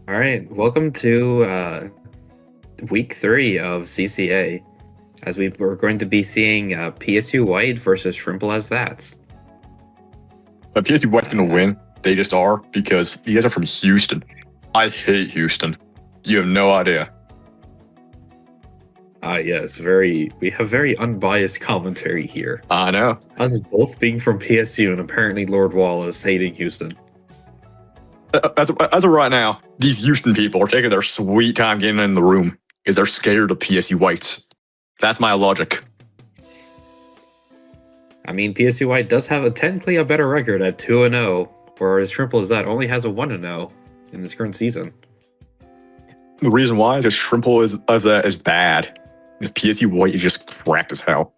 All right, welcome to week 3 of CCA, as we're going to be seeing PSU White versus Shrimple as that. But PSU White's going to win. They just are, because you guys are from Houston. I hate Houston. You have no idea. Yes, we have very unbiased commentary here. I know. Us both being from PSU and apparently Lord Wallace hating Houston. As of right now, these Houston people are taking their sweet time getting in the room because they're scared of PSU White. That's my logic. I mean, PSU White does have technically a better record at 2-0, whereas Shrimple is that only has a 1-0 in this current season. The reason why is that Shrimple is bad. This PSU White is just cracked as hell.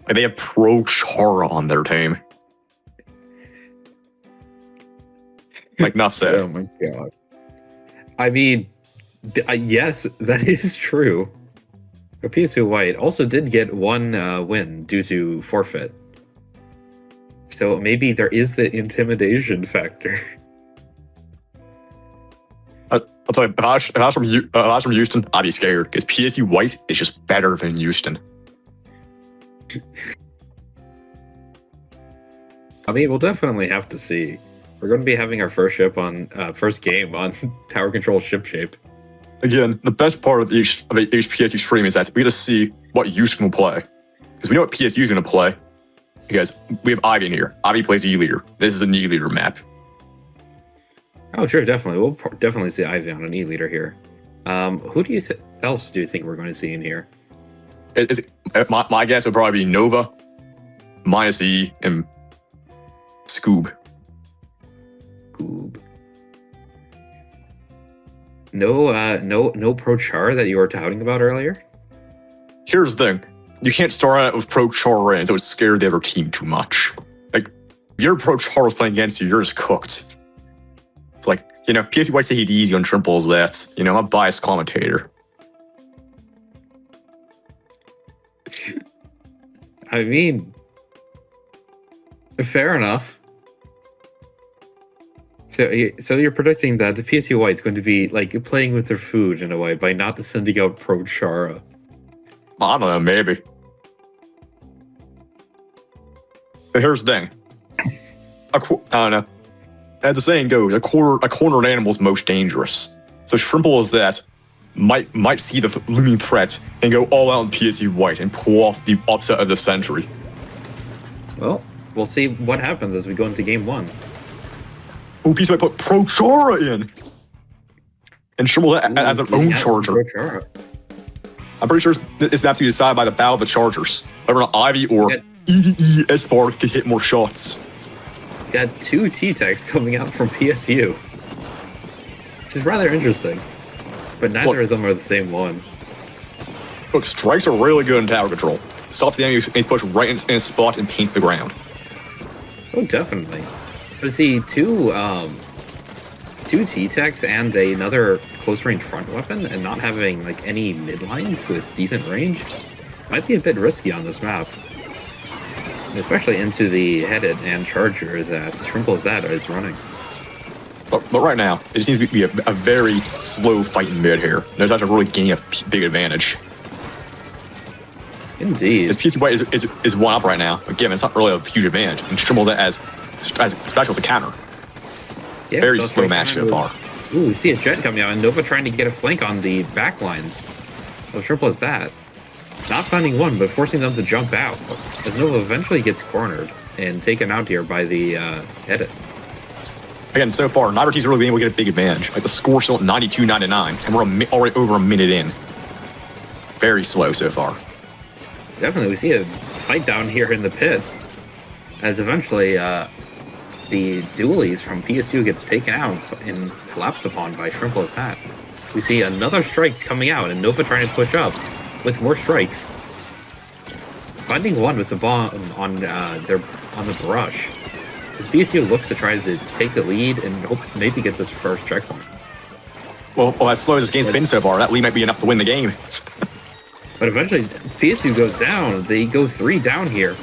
Like, they have Pro Chara on their team. Like, enough said. Oh my god. I mean, yes, that is true. But PSU White also did get one win due to forfeit. So maybe there is the intimidation factor. I'll tell you, if I was from Houston, I'd be scared, because PSU White is just better than Houston. I mean, we'll definitely have to see. We're going to be having our first game on Tower Control Ship Shape. Again, the best part of each PSU stream is that we get to see what Houston will play. Because we know what PSU is going to play. Because we have Ivy in here. Ivy plays E-Leader. This is an E-Leader map. Oh, sure, definitely. We'll definitely see Ivy on an E-Leader here. Who do you else do you think we're going to see in here? My guess would probably be Nova, minus E, and Scoob. No Pro Char that you were touting about earlier? Here's the thing. You can't start out with Pro Char in, so it scared the other team too much. Like, if your Pro Char was playing against you, you're just cooked. It's like, PSU White say he'd easy on Shrimples. That's, I'm a biased commentator. I mean, fair enough. So you're predicting that the PSU White's going to be like playing with their food in a way by not sending out Pro Chara. I don't know, maybe. But here's the thing. I don't know. As the saying goes, a cornered animal is most dangerous. So Shrimple is that might see the looming threat and go all out on PSU White and pull off the upset of the century. Well, we'll see what happens as we go into game 1. Oh, PSU White put Pro Chara in, and Shrimple has their own charger. I'm pretty sure this map's to be decided by the Battle of the Chargers. Whether or not Ivy or EDE Esbar can hit more shots. Got 2 T-Techs coming out from PSU, which is rather interesting. But neither of them are the same one. Look, strikes are really good in tower control. Stops the enemy's push right in his spot and paints the ground. Oh, definitely. But see, two T-Techs and another close-range front weapon, and not having like any mid-lines with decent range, might be a bit risky on this map. Especially into the headed and charger that Shrimple is running. But right now, it seems to be a very slow fight in mid here. There's actually really gaining a big advantage. Indeed. This PSU White is one up right now. Again, it's not really a huge advantage. And Shrimple as special to counter. Yeah, very slow match so far. Ooh, we see a jet coming out, and Nova trying to get a flank on the back lines of Shrimple as that. Not finding one, but forcing them to jump out, as Nova eventually gets cornered and taken out here by the edit. Again, so far, neither team's really been able to get a big advantage. Like, the score's still at 92-99, and we're already over a minute in. Very slow so far. Definitely, we see a fight down here in the pit, as eventually the dualies from PSU gets taken out and collapsed upon by Shrimple as that. We see another strikes coming out, and Nova trying to push up with more strikes. Finding one with the bomb on the brush. As PSU looks to try to take the lead and hope maybe get this first checkpoint. Well, as slow as this game's been so far, that lead might be enough to win the game. But eventually, PSU goes down. They go 3 down here.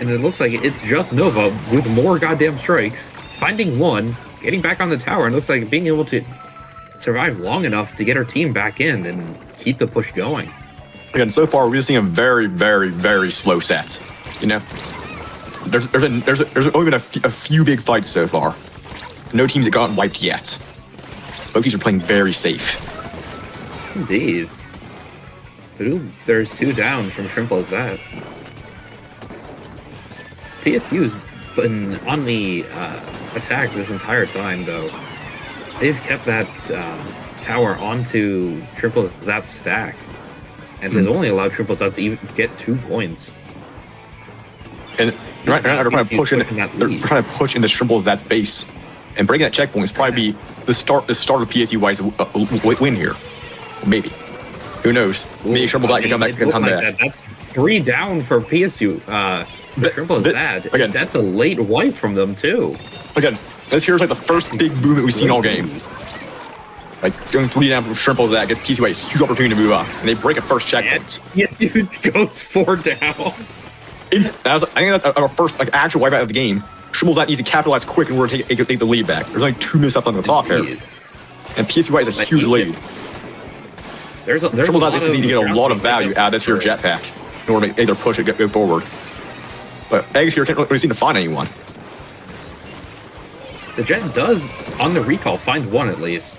And it looks like it's just Nova with more goddamn strikes. Finding one, getting back on the tower, and looks like being able to survive long enough to get our team back in and keep the push going. Again, so far we're just seeing a very, very, very slow set. You know, there's only been a few big fights so far. No teams have gotten wiped yet. Both teams are playing very safe. Indeed. But ooh, there's 2 down from Shrimple as that. PSU's been on the attack this entire time, though. They've kept that tower onto Shrimple Zat's stack, and has only allowed Shrimple Zat to even get 2 points. And right now they're trying to push in. They're trying to push into Shrimple Zat's base, and breaking that checkpoint is probably be the start of PSU White's win here, maybe. Who knows? Maybe Shrimple Zat can come back. That's 3 down for PSU. Shrimple Zat. Again, that's a late wipe from them too. Again, this here's like the first big movement we've seen all game. Like going 3 down from Shrimple Zat gives PSU White a huge opportunity to move up, and they break a first checkpoint. PSU goes 4 down. I think that's our first like actual wipeout of the game. Shrimple Zat needs to capitalize quick in order to take the lead back. There's only 2 minutes left on the clock here, and PSU White is a huge lead. Shrimple Zat needs to get a lot of value out of this here jetpack in order to make their push and go forward. But Eggs here can't really seem to find anyone. The jet does, on the recall, find 1 at least.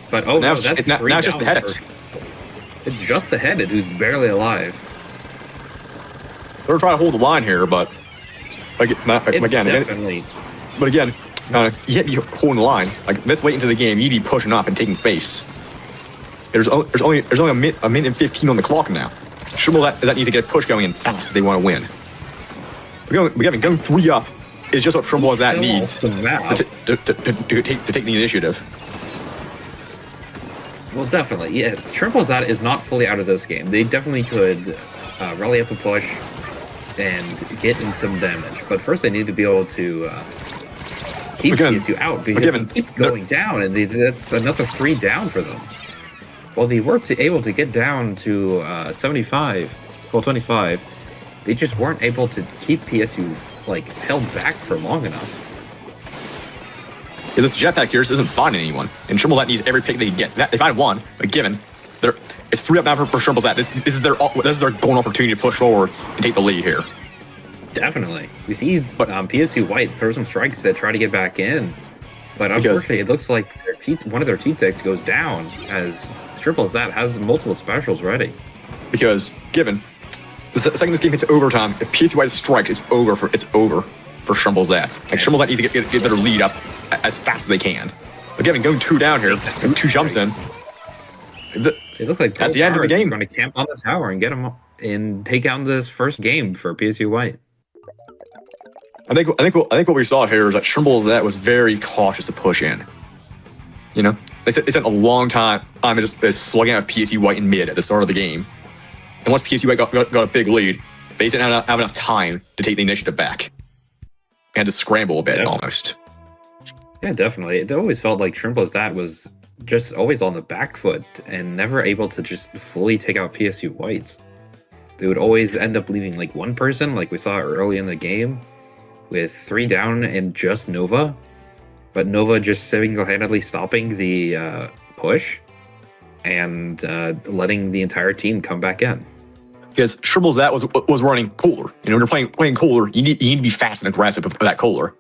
But now it's just the head. It's just the headed who's barely alive. They're trying to hold the line here, but again, you can't be holding the line. Like this late into the game, you need to be pushing up and taking space. There's only a minute and 15 on the clock now. Shrimple that needs to get a push going in fast if they want to win. Going 3 up is just what Shrimple Zat needs to take the initiative. Well, definitely, yeah. Shrimple Zat is not fully out of this game. They definitely could rally up a push and get in some damage, but first they need to be able to keep PSU out because they keep going down, and that's another 3 down for them. While they were able to get down to 25, they just weren't able to keep PSU like held back for long enough. Yeah, this jetpack here isn't finding anyone, and Shrimple Zat needs every pick they get. They find 1, but given it's 3 up now for Shrimple Zat. This is their golden opportunity to push forward and take the lead here. Definitely, we see PSU White throw some strikes that try to get back in, but unfortunately, it looks like one of their team techs goes down as Shrimple Zat has multiple specials ready. Because given the second this game hits overtime, if PSU White strikes, it's over for Shrimple Zat. Like Shrimple Zat needs to get their lead up as fast as they can. But given going 2 down here, 2 jumps in. It looks like that's the end of the game. Going to camp on the tower and get them and take down this first game for PSU White. I think what we saw here is that Shrimple Zat was very cautious to push in. You know, they spent a long time just slugging out PSU White in mid at the start of the game, and once PSU White got a big lead, they didn't have enough time to take the initiative back. They had to scramble a bit almost. Yeah, definitely. It always felt like Shrimple Zat was just always on the back foot and never able to just fully take out PSU Whites. They would always end up leaving like 1 person, like we saw early in the game, with 3 down and just Nova. But Nova just single-handedly stopping the push and letting the entire team come back in. Because Shrimple Zat was running cooler. You know, when you're playing cooler, you need to be fast and aggressive with that cooler.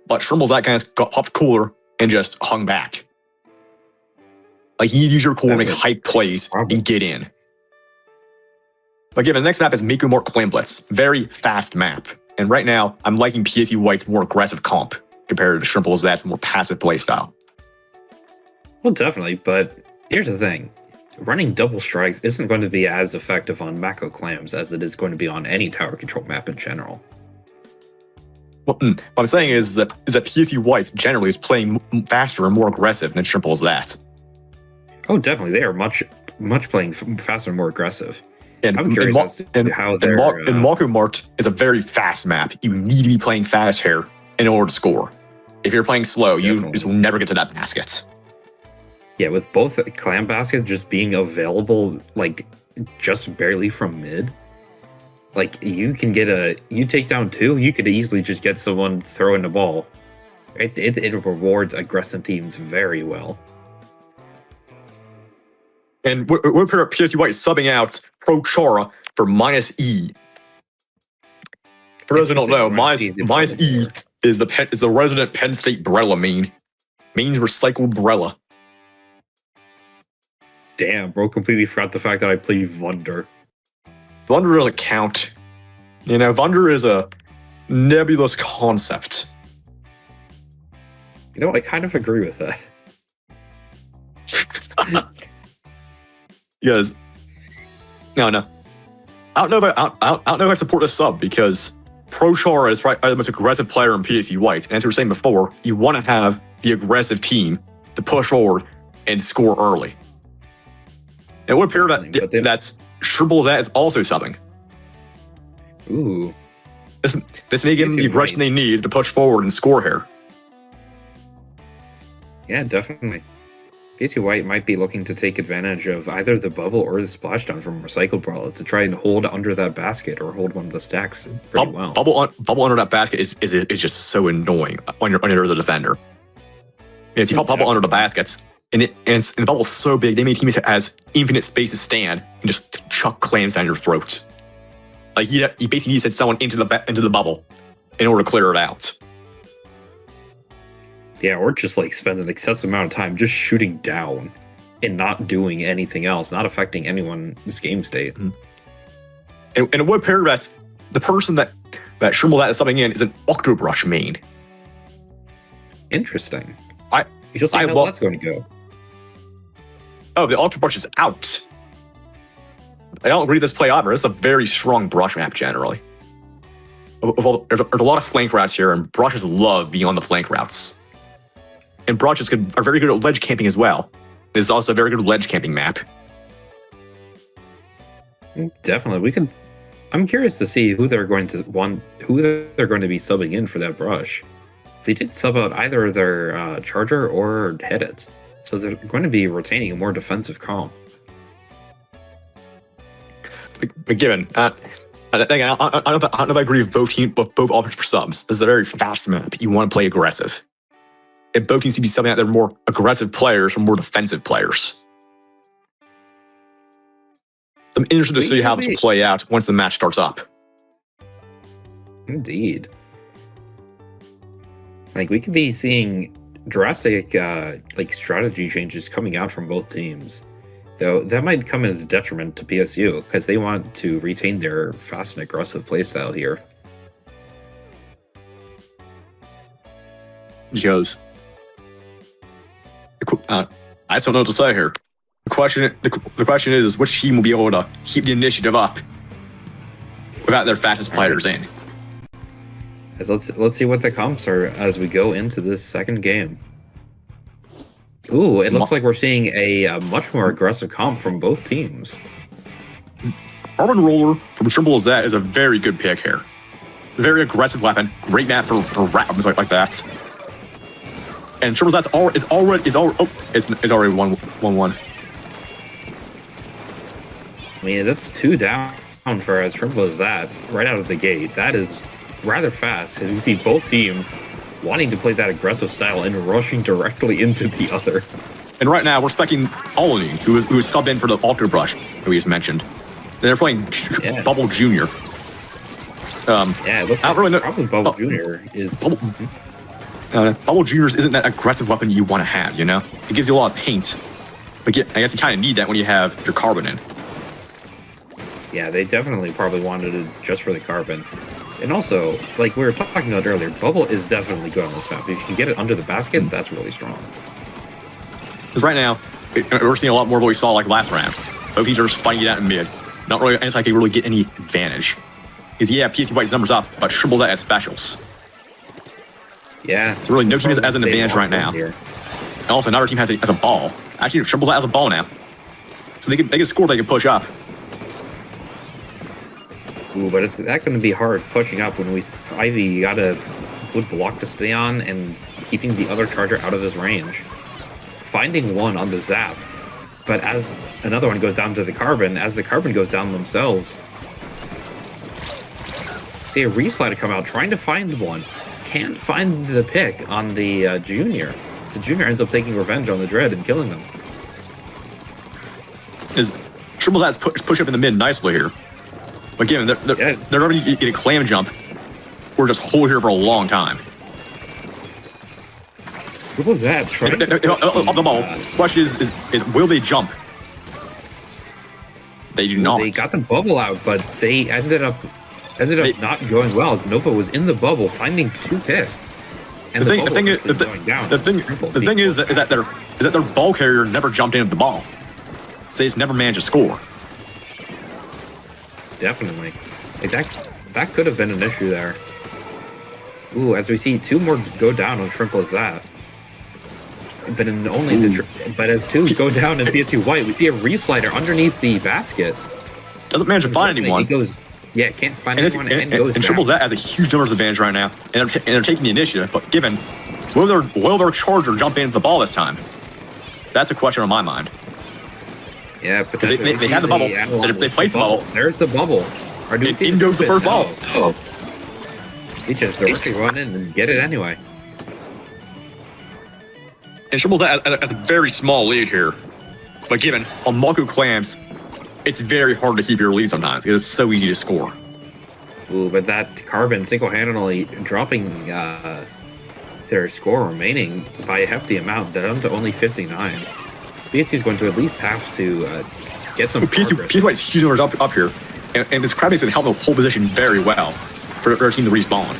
But Shrimple Zat kind of got popped cooler and just hung back. Like, you need to use your cooler to make hype plays and get in. But given the next map is Mako Mart Clan Blitz. Very fast map. And right now, I'm liking PSU White's more aggressive comp compared to Shrimple Zat's more passive playstyle. Well, definitely, but here's the thing. Running double strikes isn't going to be as effective on Mako Clams as it is going to be on any tower control map in general. What I'm saying is that PSU White generally is playing faster and more aggressive than Shrimple Zat. Oh, definitely. They are much playing faster and more aggressive. And I'm curious as to how they're... And Mako Mart is a very fast map. You need to be playing fast here in order to score. If you're playing slow, you just will never get to that basket. Yeah, with both clam baskets just being available, like, just barely from mid, like, you can get you take down 2, you could easily just get someone throwing the ball. It rewards aggressive teams very well. And we're put up PSU White subbing out Pro Chara for -E. For those who don't know, minus E is the resident Penn State Brella main. Means recycled Brella. Damn, bro, completely forgot the fact that I play Vunder. Vunder doesn't count. You know, Vunder is a nebulous concept. You know, I kind of agree with that. Because no. I don't know if I support this sub because Pro Chara is probably the most aggressive player in PSU White. And as we were saying before, you want to have the aggressive team to push forward and score early. And it would appear that's Shrimple is also subbing. Ooh. This may give them the aggression they need to push forward and score here. Yeah, definitely. PSU White might be looking to take advantage of either the bubble or the splashdown from Recycled Brawler to try and hold under that basket or hold one of the stacks pretty well. Bubble under that basket is just so annoying when you're under the defender. If you pop bubble under the baskets, and the bubble's so big, they make teammates has infinite space to stand and just chuck clams down your throat. Like you basically need to send someone into the bubble in order to clear it out. Yeah, or just like spend an excessive amount of time just shooting down and not doing anything else, not affecting anyone's game state. Mm-hmm. And it would appear that the person that Shrimple is subbing in is an Octobrush main. Interesting. You shall see how that's going to go. Oh, the Octobrush is out. I don't agree with this play either. It's a very strong brush map generally. There's a lot of flank routes here, and brushes love being on the flank routes. And brushes are very good at ledge camping as well. This is also a very good ledge camping map. Definitely, I'm curious to see who they're going to be subbing in for that brush. They did sub out either their charger or head it, so they're going to be retaining a more defensive comp. But given, I don't know if I agree with both options for subs. This is a very fast map. You want to play aggressive. And both teams seem to be subbing out their more aggressive players from more defensive players. I'm interested to see how this will play out once the match starts up. Indeed. Like, we could be seeing drastic strategy changes coming out from both teams. Though that might come as a detriment to PSU because they want to retain their fast and aggressive playstyle here. Because I just don't know what to say here. The question is which team will be able to keep the initiative up without their fastest players in. Let's see what the comps are as we go into this second game. Ooh, it looks like we're seeing a much more aggressive comp from both teams. Carbon Roller from Shrimple is a very good pick here. Very aggressive weapon, great map for rounds like that. And Shrimple's is already 1-1. I mean, that's 2 down for as Shrimple as that right out of the gate. That is rather fast, as you see both teams wanting to play that aggressive style and rushing directly into the other. And right now, we're specking Olney, who is subbed in for the Octobrush, who we just mentioned. They're playing Bubble Jr. Yeah, it looks like probably Bubble Jr. is... Bubble Jr. isn't that aggressive weapon you want to have, you know? It gives you a lot of paint. But I guess you kind of need that when you have your carbon in. Yeah, they definitely probably wanted it just for the carbon. And also, like we were talking about earlier, Bubble is definitely good on this map. If you can get it under the basket, that's really strong. Because right now, we're seeing a lot more of what we saw like last round. Both teams are just fighting it out in mid. Not really, it's like they really get any advantage. Because yeah, PSU White's numbers up, but Shrimple's at specials. Yeah. So really, no team has an advantage right now. Here. And also, another team has a ball. Actually, Shrimple's has a ball now. So they can score, they can push up. Ooh, but it's that going to be hard pushing up when Ivy, you got a good block to stay on and keeping the other charger out of his range. Finding one on the zap, but as another one goes down to the carbon, as the carbon goes down themselves, see a reslider come out trying to find one. Can't find the pick on the junior. The junior ends up taking revenge on the Dread and killing them. is Shrimple has push up in the mid nicely here. But again, they're already getting a clam jump. We're just hold here for a long time. What was that? Up the ball. Question is will they jump? They do not. They got the bubble out, but they ended up not going well as Nova was in the bubble finding 2 picks. And the thing is that their ball carrier never jumped into the ball. So he's never managed to score. Definitely. Like that could have been an issue there. Ooh, as we see 2 more go down on Shrimple as that. But in but as 2 go down in PSU White, we see a reslider underneath the basket. Doesn't manage to find anyone. He goes, can't find anyone and goes down. And Shrimple's that has a huge numbers advantage right now, and they're taking the initiative. But given, will their charger jump into the ball this time? That's a question on my mind. Yeah, potentially. They have the bubble. They place the bubble. There's the bubble. In goes the first ball. Oh. He just directly run in and get it anyway. And Shrimple has a very small lead here. But given on Mako clams, it's very hard to keep your lead sometimes. It is so easy to score. Ooh, but that Carbon single-handedly dropping their score remaining by a hefty amount down to only 59. PSU is going to at least have to get some progress. PSU is huge numbers up here. And this crab is going to help them hold position very well for their team to respawn.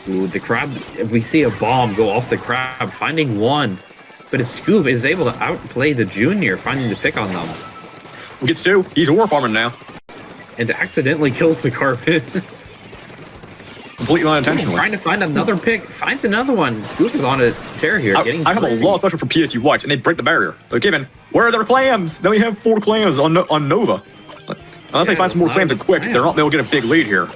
Ooh, the crab, we see a bomb go off the crab, finding 1. But his Scoop is able to outplay the junior, finding the pick on them. He gets 2. He's a war farmer now. And accidentally kills the carpet. Completely unintentionally. Trying to find another pick, finds another one. Scoop is on a tear here. I have a lot of special for PSU Whites, and they break the barrier. They're given, where are their clams? They only have 4 clams on Nova. Unless they find some more clams quick, they'll get a big lead here.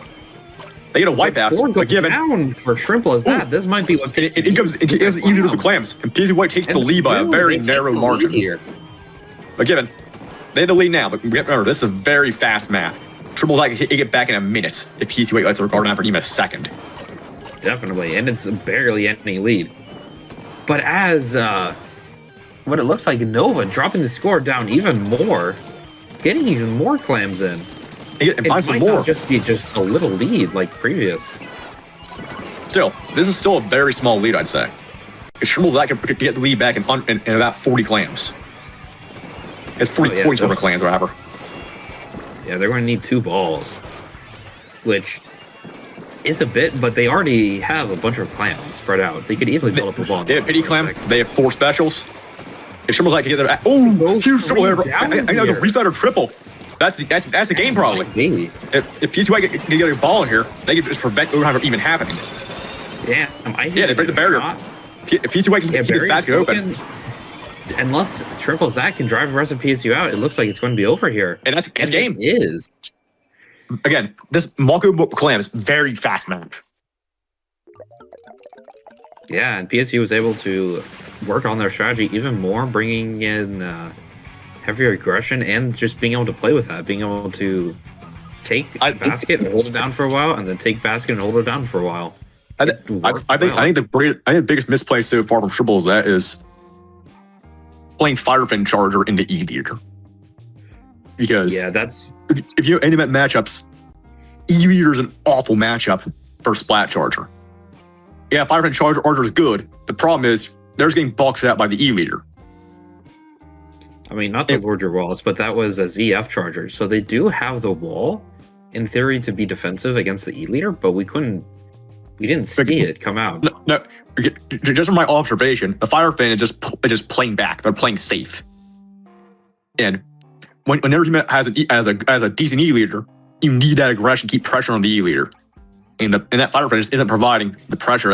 They get a wipeout. 4 go down for Shrimple as that. This might be what it goes easy to the clams. And PSU White takes the lead by a very narrow margin here. But given, they have the lead now, but remember, this is a very fast map. Shrimple can get back in a minute if PSU White lets the record down for even a second. Definitely, and it's barely any lead. But as what it looks like, Nova dropping the score down even more, getting even more clams in. It might not just be just a little lead like previous. Still, this is still a very small lead, I'd say. If Shrimple's can get the lead back in about 40 clams. It's 40 points over clams, or whatever. Yeah, they're going to need 2 balls, which is a bit, but they already have a bunch of clams spread out. They could easily build up a ball. They have pity clam. They have 4 specials. If Shrimple's can get their huge triple, I know the reset or triple. That's the game probably. If PSU can get a ball in here, they can just prevent overtime from even happening. Yeah, they break the barrier. If PSU can keep this basket open. Unless Shrimple's that can drive the rest of PSU out, it looks like it's going to be over here. And that's game. It is. Again, this Mako Clam is very fast match. Yeah, and PSU was able to work on their strategy even more, bringing in heavier aggression and just being able to play with that, being able to take basket and hold it down for a while, and then take basket and hold it down for a while. I think the biggest misplay so far from Shrimple is playing Firefin Charger into E-Leader. Because if you any matchups, E-Leader is an awful matchup for Splat Charger. Yeah, Firefin Charger is good. The problem is they're getting boxed out by the E-Leader. I mean, not to Lord your Wallace, but that was a ZF Charger. So they do have the wall, in theory, to be defensive against the E-Leader, but we didn't see it come out. No, just from my observation, the Firefin is just playing back. They're playing safe. And whenever you has a decent E-Leader, you need that aggression, keep pressure on the E-Leader. And that Firefin just isn't providing the pressure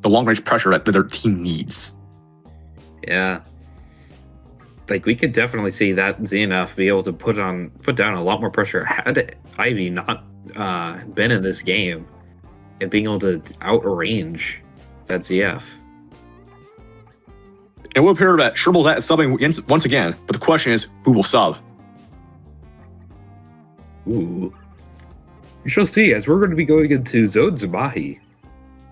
the long range pressure that their team needs. Yeah. Like, we could definitely see that ZNF be able to put down a lot more pressure had Ivy not been in this game and being able to outrange that ZF. It will appear that Shrimple's at subbing once again, but the question is, who will sub? Ooh. We shall see, as we're going to be going into Zone Zumahi.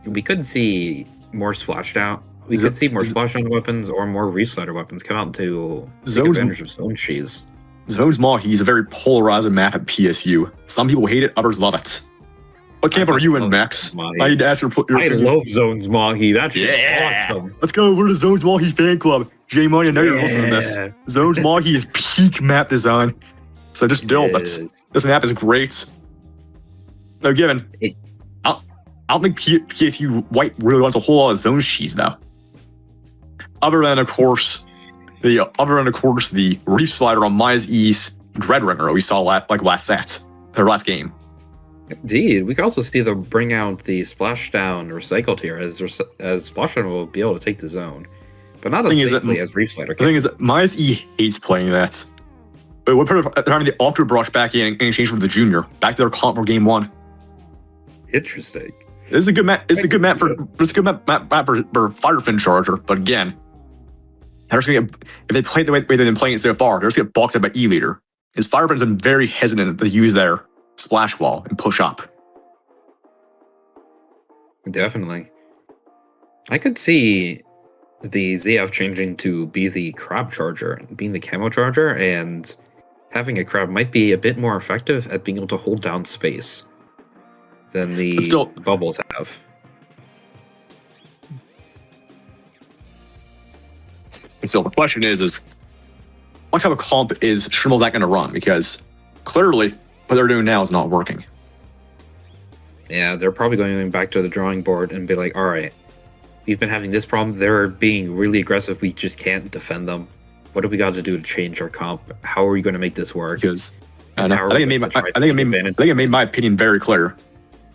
We could see more splashed out we could see more splashdown weapons or more reslider weapons come out to take advantage of zone cheese. Zone's Mahi is a very polarizing map at PSU. Some people hate it, others love it. What camp are you in, Max? I need to ask your I love Zone's Mahi. That's awesome. Let's go. We're the Zone's Mahi fan club. J Money, I know you're listening to this. Zone's Mahi is peak map design. So just deal with it. This map is great. No, given. I don't think PSU White really wants a whole lot of zone cheese though. Other than of course the Reef Slider on Maya's East Dreadrunner we saw last game. Indeed, we could also see them bring out the Splashdown Recycle tier as Splashdown will be able to take the zone, but not as safely as Reef Slider can. The thing is that Maya's E hates playing that. But we're having the Ultra Brush back in exchange for the Junior, back to their comp for game 1. Interesting. This is a good map. It's a good map for Firefin Charger, but again, they're just gonna get, if they play the way they've been playing it so far, they're just gonna get boxed out by E Leader. His Firefin's been very hesitant to use their splash wall and push up. Definitely. I could see the ZF changing to be the crab charger, being the camo charger, and having a crab might be a bit more effective at being able to hold down space than the bubbles have. And so the question is what type of comp is Shrimple going to run? Because clearly what they're doing now is not working. Yeah, they're probably going back to the drawing board and be like, all right, we've been having this problem. They're being really aggressive. We just can't defend them. What do we got to do to change our comp? How are we going to make this work? Because I think I made my opinion very clear.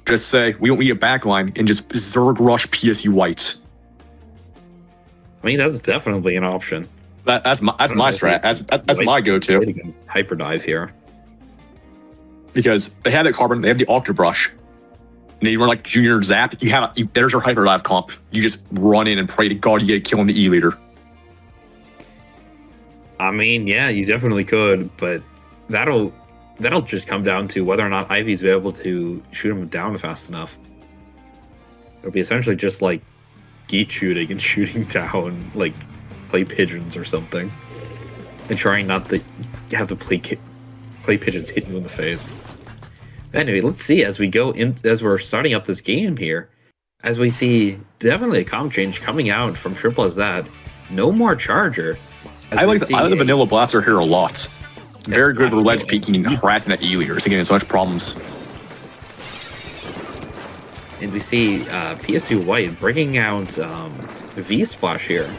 Just say we don't need a backline and just Zerg rush PSU White. I mean, that's definitely an option. That's my strat. That's my go-to. Hyperdive here. Because they have the Carbon, they have the Octobrush. And they run like Junior Zap. There's your Hyperdive comp. You just run in and pray to God you get a kill on the E Leader. I mean, yeah, you definitely could, but that'll just come down to whether or not Ivy's be able to shoot him down fast enough. It'll be essentially just like geet shooting and shooting down like play pigeons or something, and trying not to have the play pigeons hit you in the face. Anyway, let's see as we go in, as we're starting up this game here, as we see definitely a comp change coming out from Shrimple as that. No more Charger. I like the Vanilla Blaster here a lot. Very good for ledge peeking and harassing that E-Leader. It's getting so much problems. And we see PSU White bringing out V-Splash here.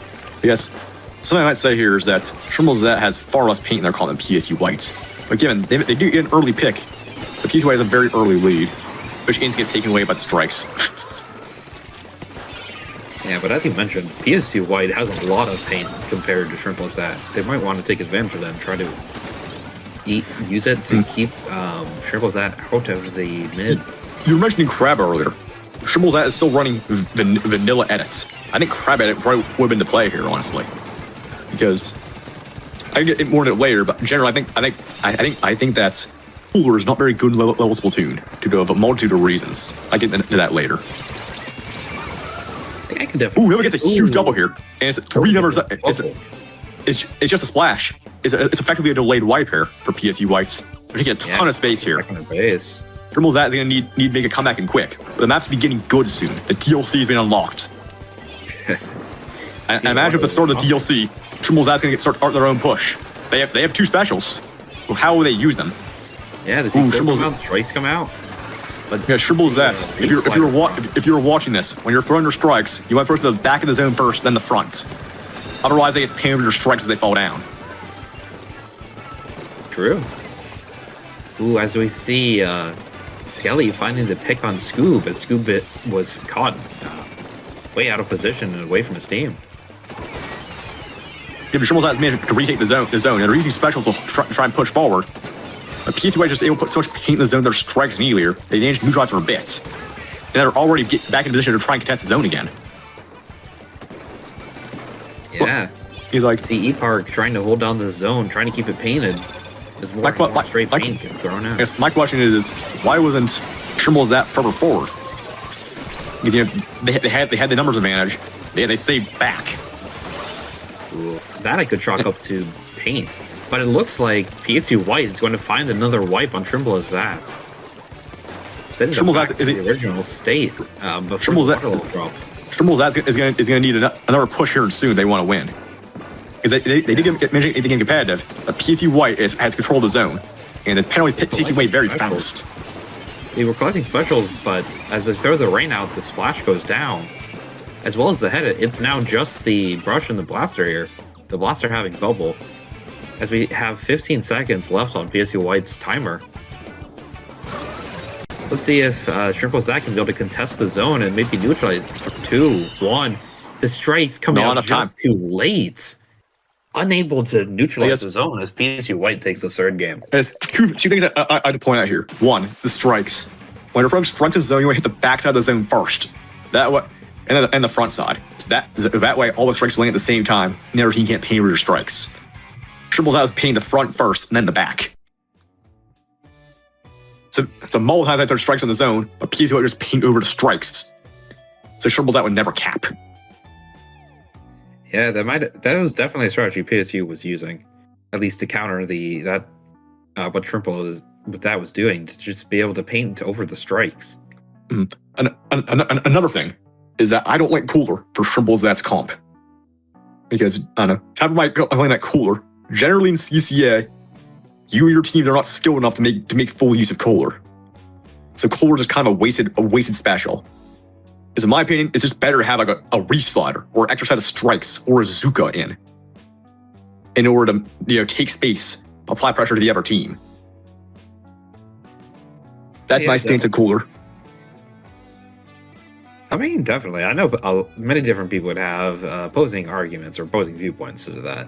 Yes. Something I might say here is that Shrimple Z has far less paint in their comp than PSU White. But given they do get an early pick, the PSU White has a very early lead, which gets taken away by the strikes. Yeah, but as you mentioned, PSU White has a lot of paint compared to Shrimple Z. They might want to take advantage of that and try to use it to keep Shrimple Z out of the mid. You were mentioning Crab earlier. Shrimple Z is still running vanilla edits. I think Crab edit probably would have been the play here, honestly, because I can get more into it later. But generally, I think that Cooler is not very good in level Splatoon due to a multitude of reasons. I get into that later. I can definitely. Ooh, whoever gets a huge double here, and it's 3 numbers. It's just a splash. It's effectively a delayed wipe here for PSU Whites. They're taking a ton of space here. Shrimple Z is going to need to make a comeback and quick. But the map's beginning good soon. The DLC has been unlocked. I imagine at the start of the DLC, Shrimple Z is going to start their own push. They have 2 specials. Well, how will they use them? Yeah, the strikes come out. But yeah, Shrimple Z. If you're watching this, when you're throwing your strikes, you want to throw to the back of the zone first, then the front. Otherwise, they just pay over your strikes as they fall down. True. Ooh, as we see Skelly finding the pick on Scoob, as Scoob was caught way out of position and away from his team. Yeah, but Shrimple Z has managed to retake the zone, and they're using specials to try and push forward. But PSU just able to put so much paint in the zone, their strikes and earlier, they managed to neutralize for a bit. And they're already back in position to try and contest the zone again. Yeah. He's like, see E-Park trying to hold down the zone, trying to keep it painted. There's more straight paint getting thrown out. I guess my question is why wasn't Shrimple Z further forward? Because, they had the numbers advantage. They stayed back. Ooh, that I could chalk up to paint. But it looks like PSU White is going to find another wipe on Shrimple as that. Send it back to the original state before the water level drop. Shrimple is going to need another push here soon. They want to win. Because they didn't get anything competitive. But PSU White has controlled the zone. And the penalty's taking away very fast. They were collecting specials, but as they throw the rain out, the splash goes down. As well as the head, it's now just the brush and the blaster here. The blaster having bubble. As we have 15 seconds left on PSU White's timer. Let's see if Shrimple's that can be able to contest the zone and maybe neutralize for 2, 1. The strike's coming out just too late. Unable to neutralize the zone as PSU White takes the third game. There's two things that I'd point out here. One, the strikes. When you're from front to zone, you want to hit the back side of the zone first. That way, and the front side. So that way, all the strikes land at the same time. Never team can't paint over your strikes. Shrimple's out is painting the front first and then the back. So multiple times their strikes on the zone, but PSU would just paint over the strikes. So Shrimple's out would never cap. Yeah, that was definitely a strategy PSU was using, at least to counter what Shrimple was doing, to just be able to paint over the strikes. Another thing is that I don't like Cooler for Shrimple's that's comp. Because, I don't know, type of my playing that Cooler, generally in CCA, you and your teams are not skilled enough to make full use of Cooler. So Cooler is kind of a wasted special. Because in my opinion, it's just better to have like a reslider or extra set of strikes or a Zuka in order to take space, apply pressure to the other team. That's my stance of Cooler. I mean, definitely. I know many different people would have opposing arguments or opposing viewpoints to that.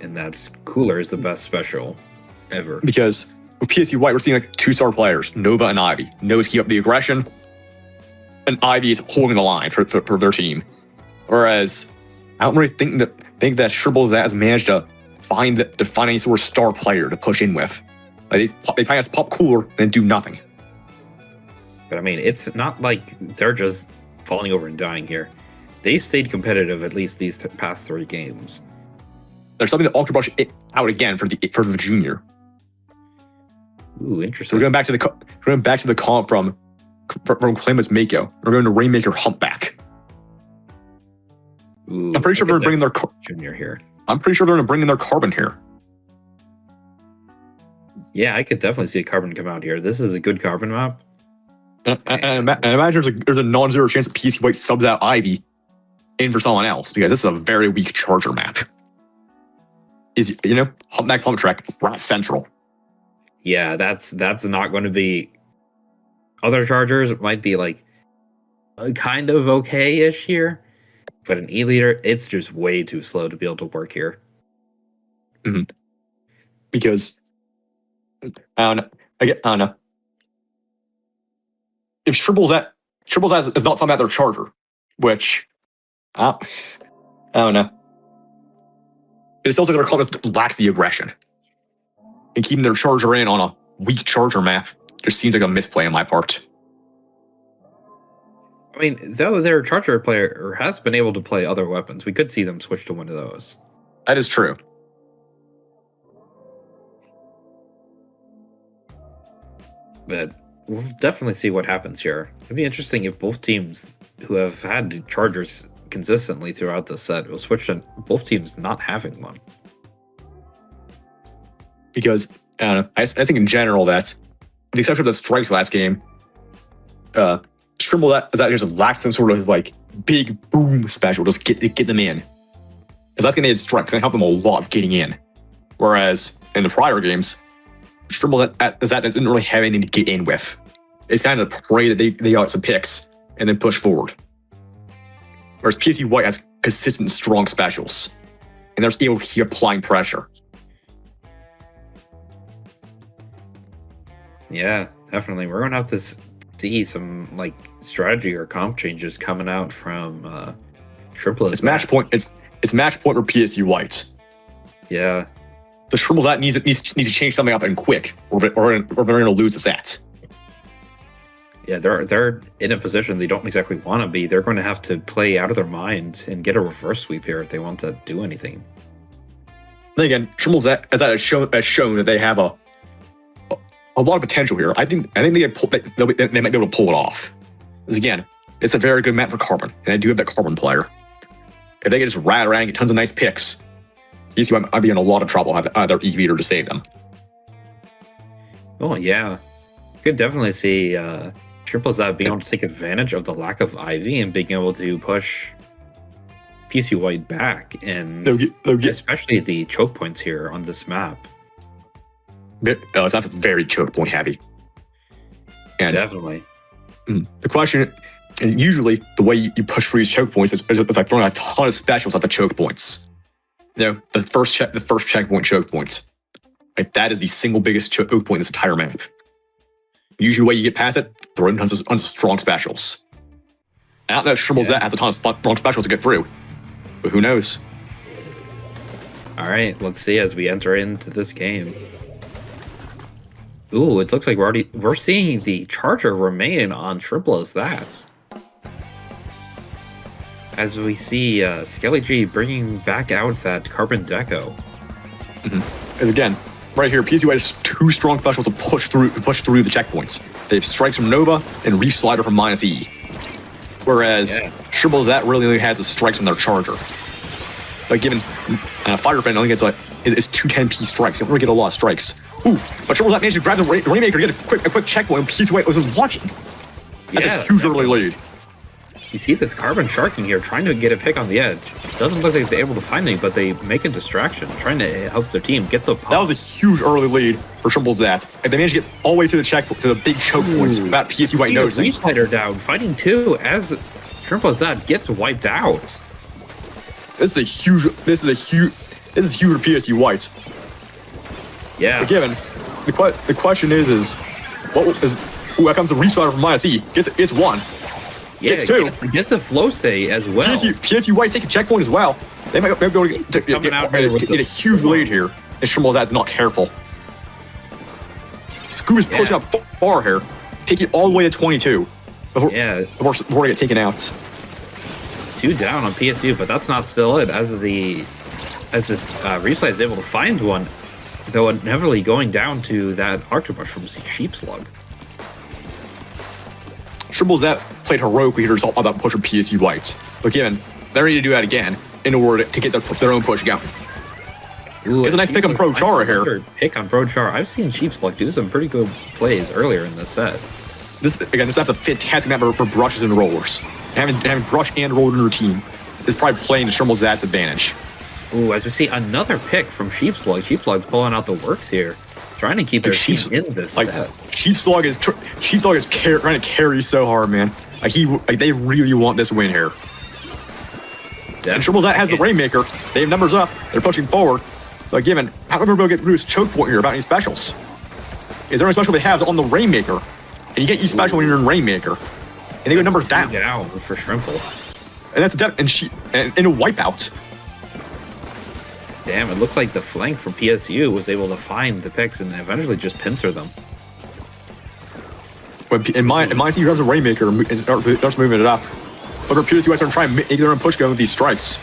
And that's Cooler is the best special ever. Because with PSU White, we're seeing like 2-star players, Nova and Ivy. Nova's keep up the aggression, and Ivy is holding the line for their team. Whereas, I don't really think that Shrimple has managed to find any sort of star player to push in with. Like they kind of pop Cooler and do nothing. But I mean, it's not like they're just falling over and dying here. They stayed competitive at least these past 3 games. There's something to Ultra Brush it out again for the junior. Ooh, interesting. So we're going back to the comp from Clamus Mako. We're going to Rainmaker Humpback. Ooh, I'm pretty sure they're bringing their junior here. I'm pretty sure they're going to bring in their Carbon here. Yeah, I could definitely see a Carbon come out here. This is a good Carbon map. And imagine there's a non-zero chance that PSU White subs out Ivy in for someone else, because this is a very weak Charger map. Humpback Pump Track, Rat Central. Yeah, that's not going to be. Other Chargers might be like kind of okay-ish here, but an E-Leader, it's just way too slow to be able to work here. Mm-hmm. Because I don't know. If Shrimple's is not something at their Charger, which I don't know. It sounds like their club lacks the aggression. And keeping their Charger in on a weak Charger map just seems like a misplay on my part. I mean, though their Charger player has been able to play other weapons, we could see them switch to one of those. That is true. But we'll definitely see what happens here. It'd be interesting if both teams who have had Chargers consistently throughout the set will switch to both teams not having one. Because I think in general that, with the exception of the strikes last game, Shrimple that just lacks some sort of like big boom special. Just get them in. If that's gonna hit strikes, it's gonna help them a lot of getting in. Whereas in the prior games, Shrimple that didn't really have anything to get in with. It's kind of pray that they got some picks and then push forward. Whereas PSU White has consistent, strong specials, and they're just able to keep applying pressure. Yeah, definitely. We're gonna have to see some like strategy or comp changes coming out from Shrimple. It's match point. It's match point for PSU White. Yeah. The Shrimple that needs to change something up and quick, or they're going to lose the set. Yeah, they're in a position they don't exactly want to be. They're going to have to play out of their mind and get a reverse sweep here if they want to do anything. Then again, Shrimple's has shown that they have a lot of potential here. I think they might be able to pull it off. Because again, it's a very good map for Carbon, and I do have that Carbon player. If they can just rat around and get tons of nice picks, PSU might be in a lot of trouble. Have their EV leader to save them. Oh yeah, you could definitely see Shrimple's that being able to take advantage of the lack of Ivy and being able to push PSU White back, and especially the choke points here on this map. That's very choke point heavy. And definitely. The question, and usually the way you push through these choke points is like throwing a ton of specials at the choke points. You know, the first checkpoint choke point. Like that is the single biggest choke point in this entire map. Usually, the way you get past it, throw in tons of strong specials. I don't know if Shrimple's that has a ton of strong specials to get through, but who knows? All right, let's see as we enter into this game. Ooh, it looks like we're seeing the charger remain on Shrimple as that. As we see Skelly G bringing back out that Carbon Deco. Because again, right here, PSU has two strong specials to push through the checkpoints. They have Strikes from Nova and Reef Slider from -E. Whereas Shrimple's that really only has the Strikes on their charger. But given Fire Fan, I think it's 210p strikes. You don't really get a lot of strikes. Ooh, but Shrimple's that managed to grab the Rainmaker, get a quick checkpoint, and PSU wasn't watching. That's a huge early lead. You see this Carbon sharking here, trying to get a pick on the edge. Doesn't look like they're able to find any, but they make a distraction, trying to help their team get the pop. That was a huge early lead for Shrimple's that. And they managed to get all the way to the big choke points. That PSU White noticing. Reef Slider down, fighting two as Shrimple's that gets wiped out. This is huge for PSU White. Yeah. But given the question is what comes to Reef Slider from -E? It's one. Yeah, gets two. Gets the flow stay as well. PSU White's taking a checkpoint as well. They might be able to get a huge lead here. And Shrimple's that's not careful. Scoop is pushing up far here, taking it all the way to 22 before they get taken out. 2 down on PSU, but that's not still it. As this Reef Slider is able to find one, though inevitably going down to that Octopus from Sheep Slug. Shrimple's that played heroically here about pushing PSU White. But given, they're ready to do that again in order to get their own push going. It's a nice pick on Pro Chara here. Pick on Pro Chara. I've seen Sheep Slug do some pretty good plays earlier in this set. This map's a fantastic map for brushes and rollers. Having brush and roller in your team is probably playing to Shrimple's that's advantage. Ooh, as we see another pick from Sheep Slug. Sheep Slug's pulling out the works here, trying to keep their team in this set. Sheep Slug is trying to carry so hard, man. They really want this win here. And Shrimple's that has the Rainmaker. They have numbers up. They're pushing forward. But given, how are we going to get through this choke point here about any specials? Is there any special they have on the Rainmaker? And you can't use special when you're in Rainmaker. And they go numbers down. For Shrimple. And that's in a wipeout. Damn, it looks like the flank from PSU was able to find the picks and eventually just pincer them. In my team, grabs a Rainmaker and starts moving it up. But for PSU, I start trying to make their own push going with these strikes.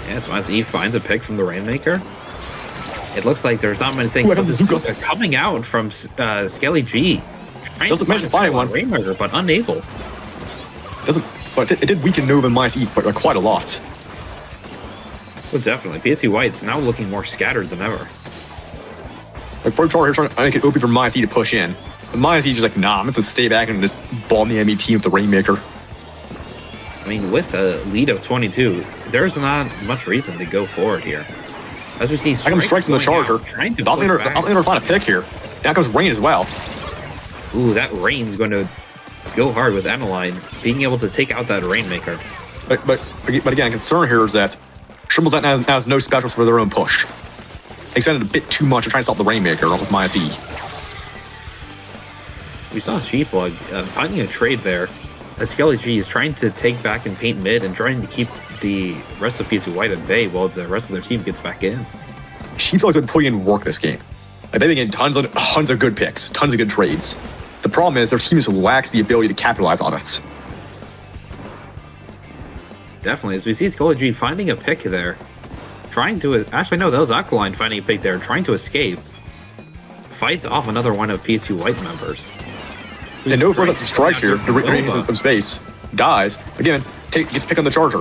Yeah, so as he finds a pick from the Rainmaker, it looks like there's not many things coming out from Skelly G. Doesn't mention finding one Rainmaker, but unable. But it did weaken Nova and -E quite a lot. Well, definitely. PSU White's now looking more scattered than ever. Like Pro Char here trying to make it open for -E to push in. But -E's just like, nah, I'm just gonna stay back and just bomb the enemy team with the Rainmaker. I mean, with a lead of 22, there's not much reason to go forward here. As we see, Strikes from the Charger. I'll find a pick here. Now comes Rain as well. Ooh, that Rain's going to go hard with Analine, being able to take out that Rainmaker. But again, concern here is that Shrimple's now has no specials for their own push. They extended a bit too much to try and stop the Rainmaker with -E. We saw Sheeplug finding a trade there. Skelly G is trying to take back and paint mid and trying to keep the rest of PSU White at bay while the rest of their team gets back in. Sheeplug's been putting in work this game. Like, they've been getting tons of good picks, tons of good trades. The problem is their team just lacks the ability to capitalize on it. Definitely, as we see Skull G finding a pick there. Trying to... Actually, no, that was Aqualine finding a pick there, trying to escape. Fights off another one of PSU White members. And no further strikes here, the radius of space. Dies. Again, gets pick on the charger.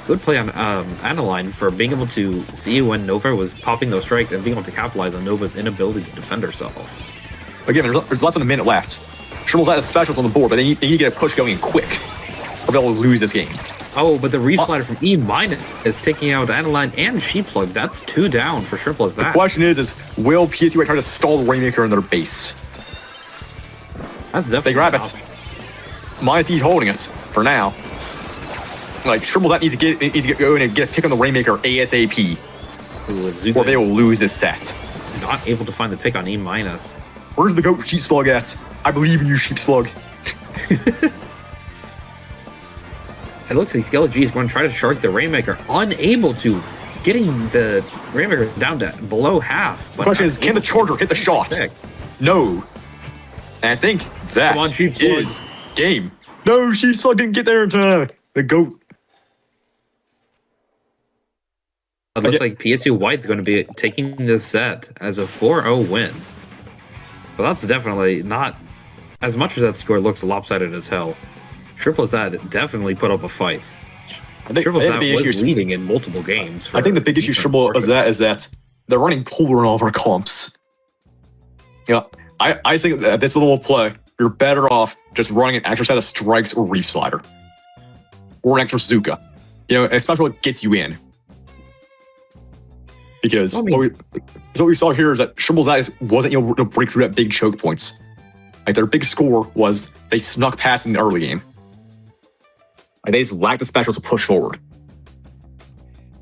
Good play on Analine for being able to see when Nova was popping those strikes and being able to capitalize on Nova's inability to defend herself. Again, there's less than a minute left. Shrimple's at the specials on the board, but they need to get a push going in quick, or they'll lose this game. Oh, but the Reef Slider from E- is taking out Analine and Sheep Slug. That's 2 down for Shrimple as that. The question is will PSU try to stall the Rainmaker in their base? That's definitely they grab it. Minus he's holding it for now. Like Shrimple that needs to get going and get a pick on the Rainmaker ASAP. Ooh, or they will lose this set. Not able to find the pick on E-. Where's the goat Sheep Slug at? I believe in you, Sheep Slug. It looks like Skeleton G is going to try to shark the Rainmaker, unable to, getting the Rainmaker down to below half. The question is, can the Charger hit the shot? No. And I think that is game. No, Sheep Slug didn't get there in time. The goat. It looks like PSU White's going to be taking this set as a 4-0 win. But that's definitely not, as much as that score looks lopsided as hell. Triple that definitely put up a fight. Triple that was leading in multiple games. I think the big issue Triple is that they're running Polar in all of our comps. You know, I think that this little play, you're better off just running an extra set of strikes or Reef Slider. Or an extra Zuka. You know, especially what gets you in. Because what we saw here is that Shrimple's eyes wasn't able to break through that big choke points. Like their big score was they snuck past in the early game. Like they just lacked the special to push forward.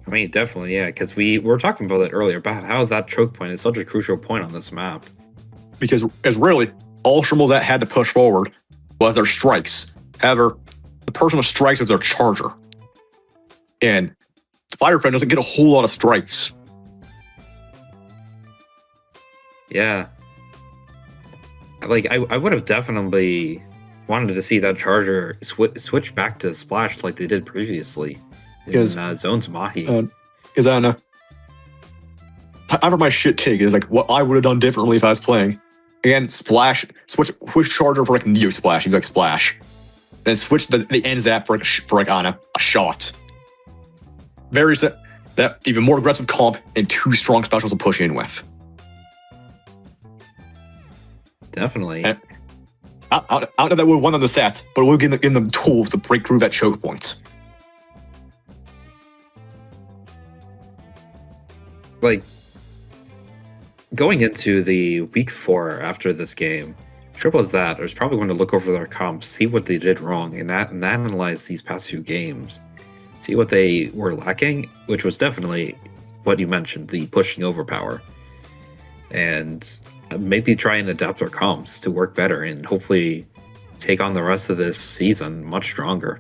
I mean, definitely, yeah, because we were talking about it earlier about how that choke point is such a crucial point on this map. Because as really all Shrimple's that had to push forward was their strikes. However, the person with strikes was their charger, and Spider Friend doesn't get a whole lot of strikes. Yeah. Like, I would have definitely wanted to see that charger switch back to Splash like they did previously in Zones Mahi. Because I don't know. After my shit take is like what I would have done differently if I was playing. Again, Splash, switch charger for like Neo Splash, you like Splash. Then switch the end zap for like on a shot. Very that even more aggressive comp and 2 strong specials to push in with. Definitely. And I don't know that we've won on the sets, but we'll give them tools to break through that choke point. Like, going into the week 4 after this game, Triple as that is probably going to look over their comps, see what they did wrong, and analyze these past few games. See what they were lacking, which was definitely what you mentioned, the pushing overpower. And maybe try and adapt their comps to work better and hopefully take on the rest of this season much stronger.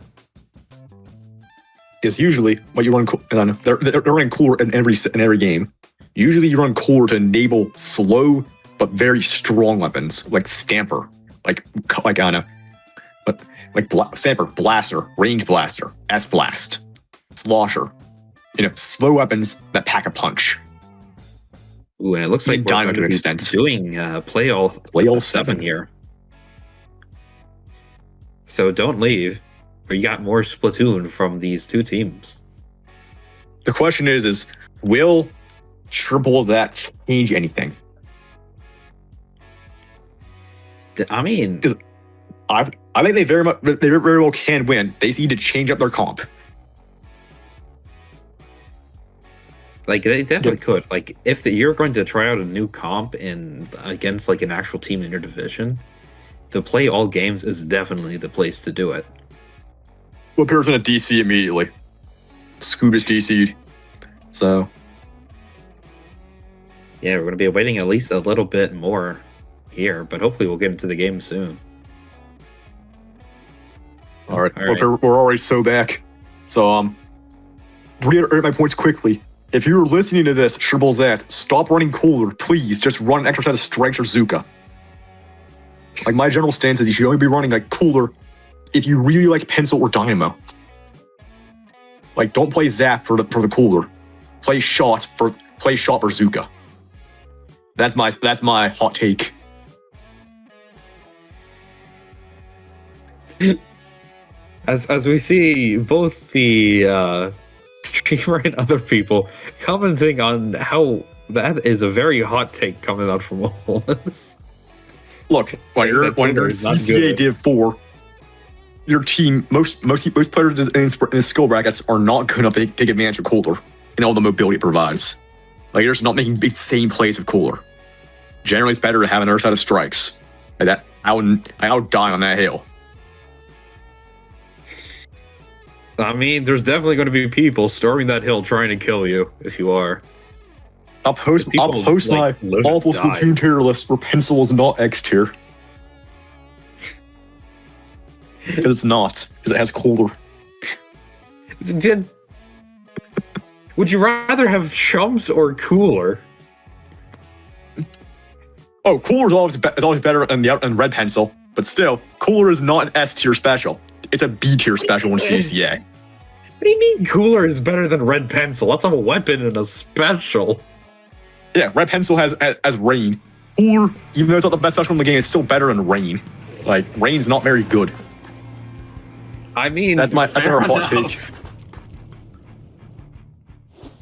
Because usually, what you run, they're running cooler in every game. Usually, you run cooler to enable slow but very strong weapons like Stamper, like I don't know, but like Stamper, Blaster, Range Blaster, S-Blast, Slosher. You know, slow weapons that pack a punch. Ooh, and it looks like we're going to be doing play all 7 here. So don't leave, or you got more Splatoon from these 2 teams. The question is will Shrimple that change anything? I mean, I think they very well can win. They need to change up their comp. Like, they definitely could. Like, if you're going to try out a new comp against, like, an actual team in your division, the play all games is definitely the place to do it. Well, Pierre's in a DC immediately. Scuba's DC'd. So. Yeah, we're going to be waiting at least a little bit more here, but hopefully we'll get into the game soon. All right. Well, we're already so back. So, reiterate my points quickly. If you're listening to this, Shrimple's stop running cooler. Please just run an extra set of strikes or Zuka. Like, my general stance is you should only be running, like, Cooler if you really like Pencil or Dynamo. Like, don't play Zap for the Cooler. Play Shot for Zuka. That's my hot take. As we see both the streamer and other people commenting on how that is a very hot take coming out from Wallace. Look, when you're CCA Div 4, your team, most players in skill brackets are not good enough to take advantage of Cooler and all the mobility it provides. Like, you're just not making big same plays of Cooler. Generally, it's better to have another set of strikes. Like that, I would die on that hill. I mean, there's definitely going to be people storming that hill trying to kill you if you are. I'll post my awful Splatoon tier list where Pencil is not X tier. Because it's not. Because it has Cooler. Would you rather have Chumps or Cooler? Oh, Cooler is always better than Red Pencil, but still, Cooler is not an S tier special. It's a B tier special in CCA. What do you mean Cooler is better than Red Pencil? That's a weapon and a special. Yeah, Red Pencil has Rain. Cooler, even though it's not the best special in the game, is still better than Rain. Like, Rain's not very good. I mean, that's our hot take.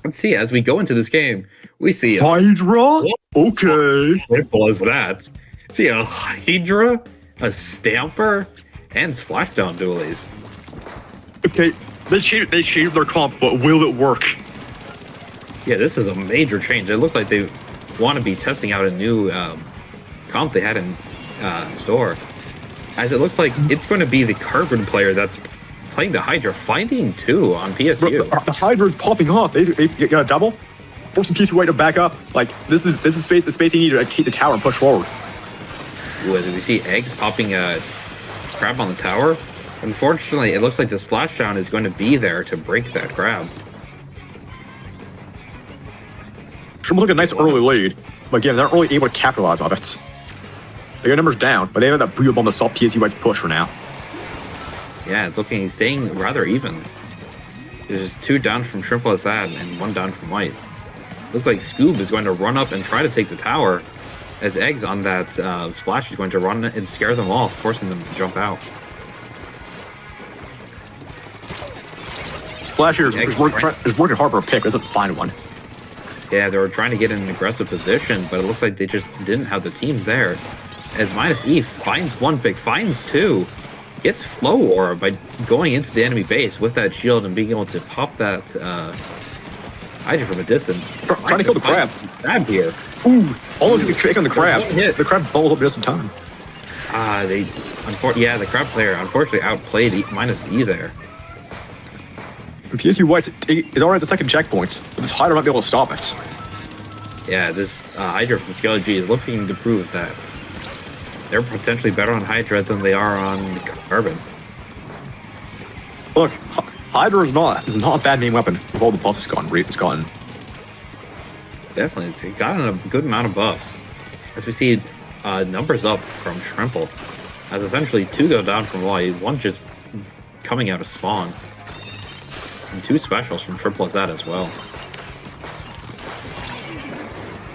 Let's see, as we go into this game, we see Hydra? Okay. Simple as that. See a Hydra, a Stamper, and Splashdown dualies. Okay, they changed their comp, but will it work? Yeah, this is a major change. It looks like they want to be testing out a new comp they had in store. As it looks like it's going to be the Carbon player that's playing the Hydra, finding 2 on PSU. Bro, the Hydra is popping off. They got a double. Forcing PSU White to back up. Like, this is the space you need to take the tower and push forward. Ooh, as we see Eggs popping a crab on the tower. Unfortunately, it looks like the Splashdown is going to be there to break that crab. Shrimple took a nice early lead, but again, they're not really able to capitalize on it. They got numbers down, but they have that Brio Bomb to stop PSU White's push for now. Yeah, it's looking, he's staying rather even. There's 2 down from Shrimple as that, and 1 down from White. Looks like Scoob is going to run up and try to take the tower, as Eggs on that Splash is going to run and scare them off, forcing them to jump out. Splash here is working hard for a pick, doesn't find one. Yeah, they were trying to get in an aggressive position, but it looks like they just didn't have the team there. As -E finds 1 pick, finds 2, gets Flow Aura by going into the enemy base with that shield and being able to pop that Hydra from a distance. Trying to kill the crab. Crab here. Ooh, almost gets a kick on the crab. The crab balls up just in time. The crab player unfortunately outplayed -E there. And PSU White is already at the second checkpoint, but this Hydra might be able to stop it. Yeah, this Hydra from Skelly G is looking to prove that they're potentially better on Hydra than they are on Carbon. Look, Hydra is not a bad main weapon with all the buffs it's gotten. Definitely, it's gotten a good amount of buffs. As we see numbers up from Shrimple, as essentially 2 go down from White, 1 just coming out of spawn. And 2 specials from Shrimple as that as well.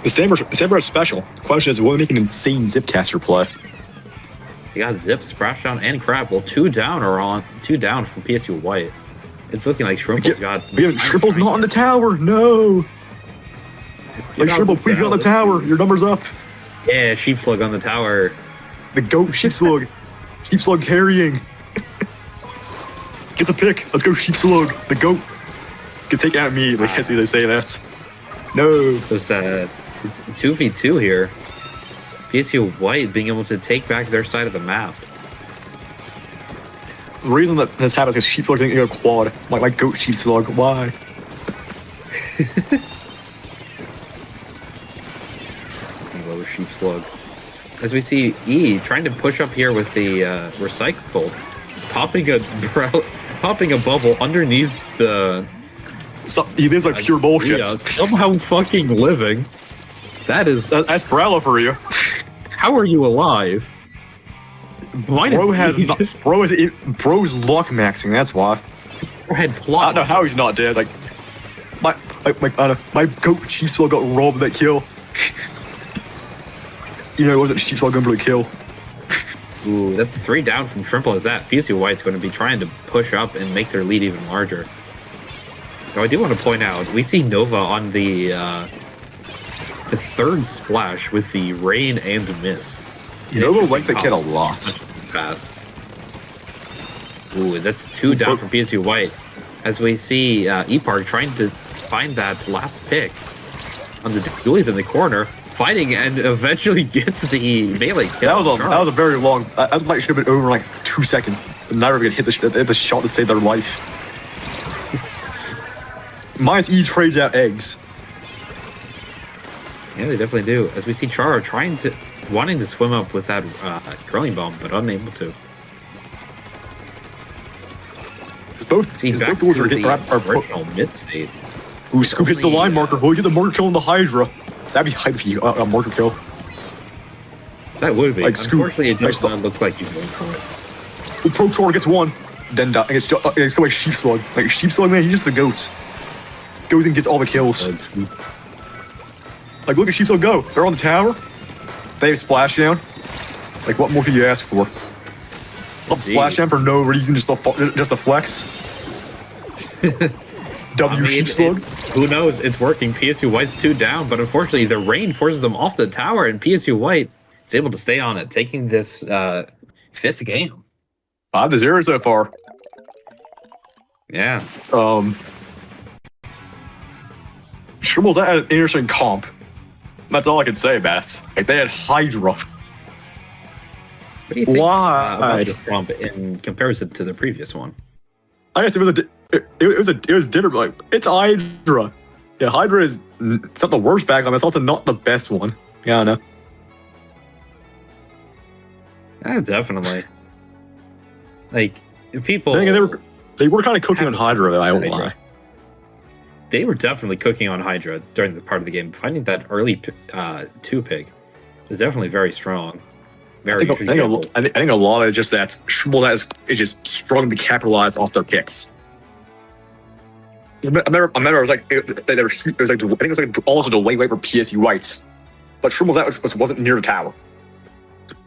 The Saber is special. The question is, will it make an insane Zipcaster play? You got Zip, Splashdown, and Crab. Well, 2 down from PSU White. It's looking like Shrimple's got... Shrimple's not on the tower, no! Like, Shrimple, please get on the tower, your number's up. Yeah, Sheep Slug on the tower. The goat Sheep Slug. Sheep Slug carrying. Gets a pick, let's go Sheep Slug. The goat can take out me, like I see they say that. No. So sad. It's 2v2 here. PSU White being able to take back their side of the map. The reason that this happens is Sheep Slug didn't get a quad. Like goat Sheep Slug, why? Lower Sheep Slug. As we see E trying to push up here with the recycle, popping a bubble underneath the... So, he lives like pure bullshit. Yeah, somehow fucking living. That's Brella for you. How are you alive? Bro's luck maxing. That's why. Bro had I plot. don't know how he's not dead. Like my goat Chief Slug got robbed of that kill. You know, it wasn't Chief Slug going for the kill. Ooh, that's 3 down from Shrimple as that. PSU White's going to be trying to push up and make their lead even larger. Though I do want to point out, we see Nova on the 3rd splash with the rain and miss. Nova likes that kid a lot. Fast. Ooh, that's 2 down from PSU White. As we see E-Park trying to find that last pick on the dualies in the corner, fighting and eventually gets the melee kill. That was a very long. That fight should have been over in like 2 seconds. So never gonna hit the shot to save their life. Mine's E trades out eggs. Yeah, they definitely do. As we see Chara wanting to swim up with that curling bomb, but unable to. Both duels are original mid state. Ooh, Scoop hits the line marker. Will you get the marker kill on the Hydra? That'd be hype if you got a marker kill. That would be. Like, Unfortunately, it does not look like he's going for it. Pro Chor gets 1, then it's going like Sheep Slug. Like Sheep Slug, man, he's just the goat. Goes and gets all the kills. Like, look at Sheep Slug go. They're on the tower. They have splashdown. Like, what more could you ask for? Splashdown for no reason, just a flex. Sheep Slug. Who knows? It's working. PSU White's 2 down, but unfortunately, the rain forces them off the tower, and PSU White is able to stay on it, taking this 5th game. 5-0 so far. Yeah. Shrimple's had an interesting comp. That's all I can say about it. Like, they had Hydra. What do you think about this comp in comparison to the previous one? I guess it was different. Like, it's Hydra. Yeah, Hydra is it's not the worst backline. It's also not the best one. Yeah, I know. Definitely. Like people, they were kind of cooking on Hydra, though. I won't lie. They were definitely cooking on Hydra during the part of the game. Finding that early 2 pick is definitely very strong. I think a lot of it is just that Shrimple is just struggling to capitalize off their picks. I remember it was like almost a delay wait for PSU Whites, but Shrimple's wasn't near the tower.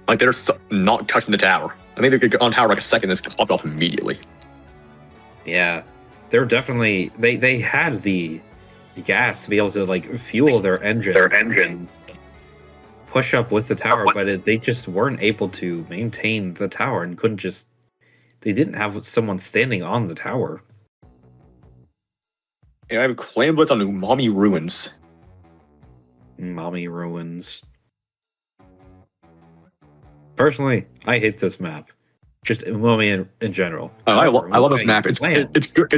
Like, they're not touching the tower. I think they could get on tower like a second. This popped off immediately. Yeah, they're definitely they had the gas to be able to like fuel their engine. Push up with the tower, but they just weren't able to maintain the tower and they didn't have someone standing on the tower. Yeah, I have Clan Blitz on Umami Ruins. Umami Ruins. Personally, I hate this map. Just Umami in general. I love this map. It's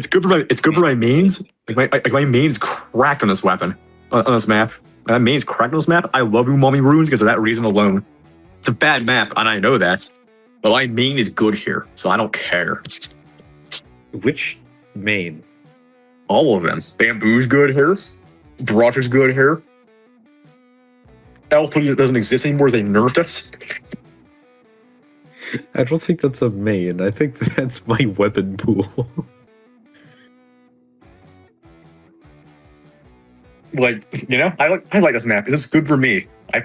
good for my mains. Like my mains crack on this weapon on this map. My mains crack on this map. I love Umami Ruins because of that reason alone. It's a bad map, and I know that. But my main is good here, so I don't care. Which main? All of them. Bamboo's good here. Brocher's good here. Elf doesn't exist anymore as they nerfed us. I don't think that's a main. I think that's my weapon pool. Like, you know, I like this map. This is good for me. I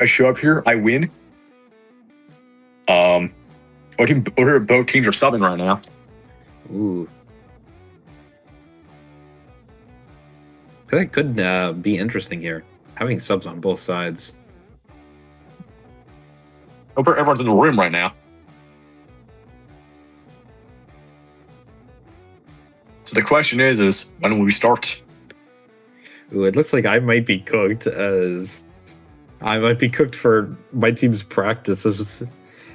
show up here, I win. Both teams are subbing right now. Ooh. That could be interesting here, having subs on both sides. Hope everyone's in the room right now. So the question is when will we start? Ooh, it looks like I might be cooked for my team's practice.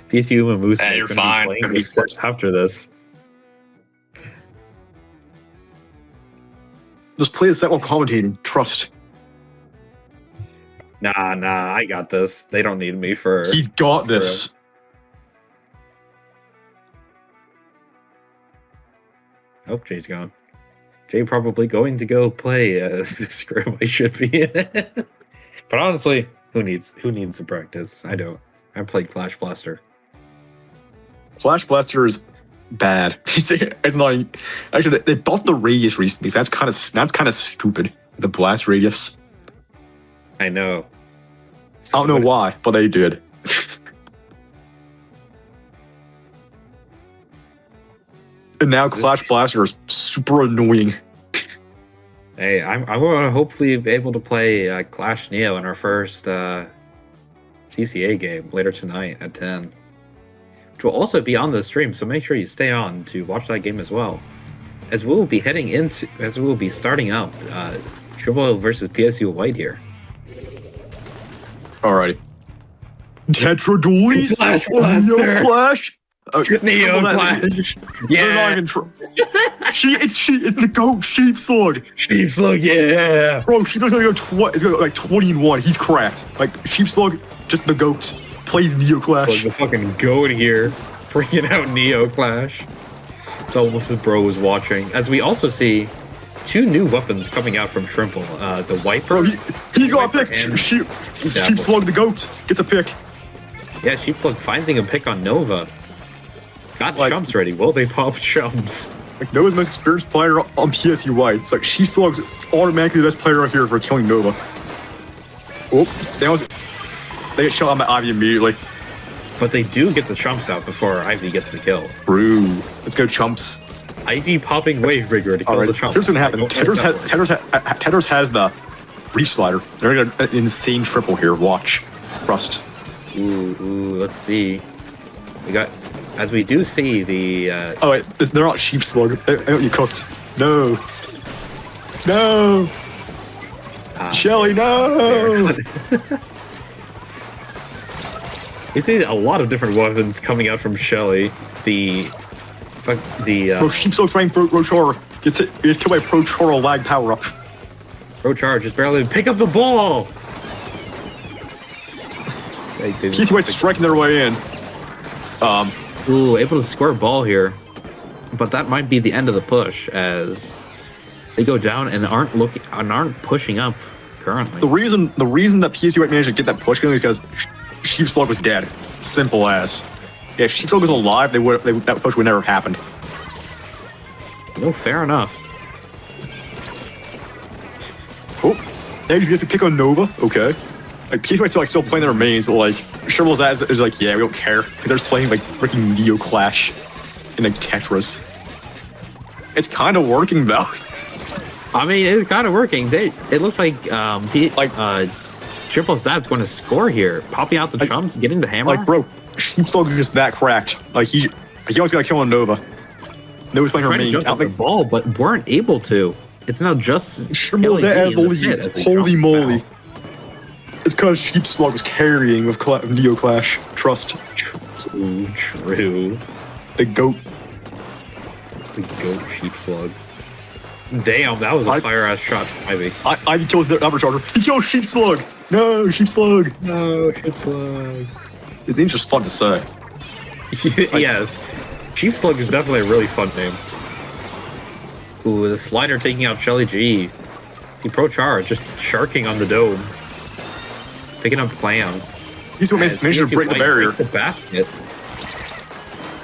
PSU and Moose is going to be playing this after this. Just play the set while commentating. Trust. Nah, I got this. They don't need me for... He's got this. Oh, Jay's gone. Jay probably going to go play the scrim I should be in. But honestly, who needs to practice? I don't. I played Clash Blaster. Flash Blaster is bad. It's not actually they buffed the radius recently. So that's kind of stupid. The blast radius. I know. I don't know why, but they did. And now Flash Blaster is super annoying. Hey, I'm going to hopefully be able to play Clash Neo in our first CCA game later tonight at 10. Which will also be on the stream, so make sure you stay on to watch that game as well. As we will be starting up Shrimple versus PSU White here. Alright. Tetra Dualies? Flash Blaster! Neo Clash? Neo Clash! Yeah! It's the GOAT Sheep Slug! Sheep Slug, yeah! Bro, Sheep Slug's gonna go like 20-1. He's cracked. Like, Sheep Slug, just the GOAT. Plays Neo Clash. Like the fucking goat here, bringing out Neo Clash. It's almost as bro was watching. As we also see 2 new weapons coming out from Shrimple. The Wiper. Bro, he's got a pick. Sheep Slug the GOAT gets a pick. Yeah, Sheep Slug finding a pick on Nova. Got chumps ready. Will they pop chumps? Like Nova's the most experienced player on PSU White. It's like Sheep Slug's automatically the best player out here for killing Nova. Oh, they get shot on by Ivy immediately. But they do get the chumps out before Ivy gets the kill. True. Let's go chumps. Ivy popping Wave Rigger to kill the chumps. Here's what's gonna happen. Tedros has the Reef Slider. They're gonna an insane triple here. Watch. Trust. Ooh, let's see. We got, as we do see the... Oh wait, they're not Sheep Slug. You cooked. No. No. Shelly, no. You see a lot of different weapons coming out from Shelly. Bro, Sheep Slug's running Pro Char. Gets killed by Pro Char lag power up. Pro Char just barely pick up the ball. PSU White's striking their way in. Ooh, able to score a ball here, but that might be the end of the push as they go down and aren't pushing up currently. The reason that PSU White managed to get that push going is because Sheep Slug was dead. Simple as. Yeah, if Sheep Slug was alive, that push would never have happened. No, fair enough. Oh, Eggs gets a pick on Nova. Okay. Like PSU White's still playing their mains, but like Shrimple's is like, yeah, we don't care. They're just playing like freaking Neo Clash and like Tetris. It's kind of working though. I mean, it's kind of working. It looks like Shrimple's dad's going to score here, popping out the chumps, getting the hammer. Like, bro, Sheep Slug is just that cracked. Like he always got to kill on Nova. Nova's playing her main. Trying to jump the ball, but weren't able to. It's now just Shrimple's dad has the lead. Holy moly! It's because Sheep Slug was carrying with Neo Clash. Trust. True. The GOAT. The GOAT Sheep Slug. Damn, that was a fire-ass shot from Ivy. Ivy kills the upper charger. He kills Sheep Slug! No, Sheep Slug! No, Sheep Slug. His name's just fun to say. Yes. Sheep Slug is definitely a really fun name. Ooh, the slider taking out Shelly G. The Pro Char just sharking on the dome. Picking up clams. He's what managed to break the barrier. The basket.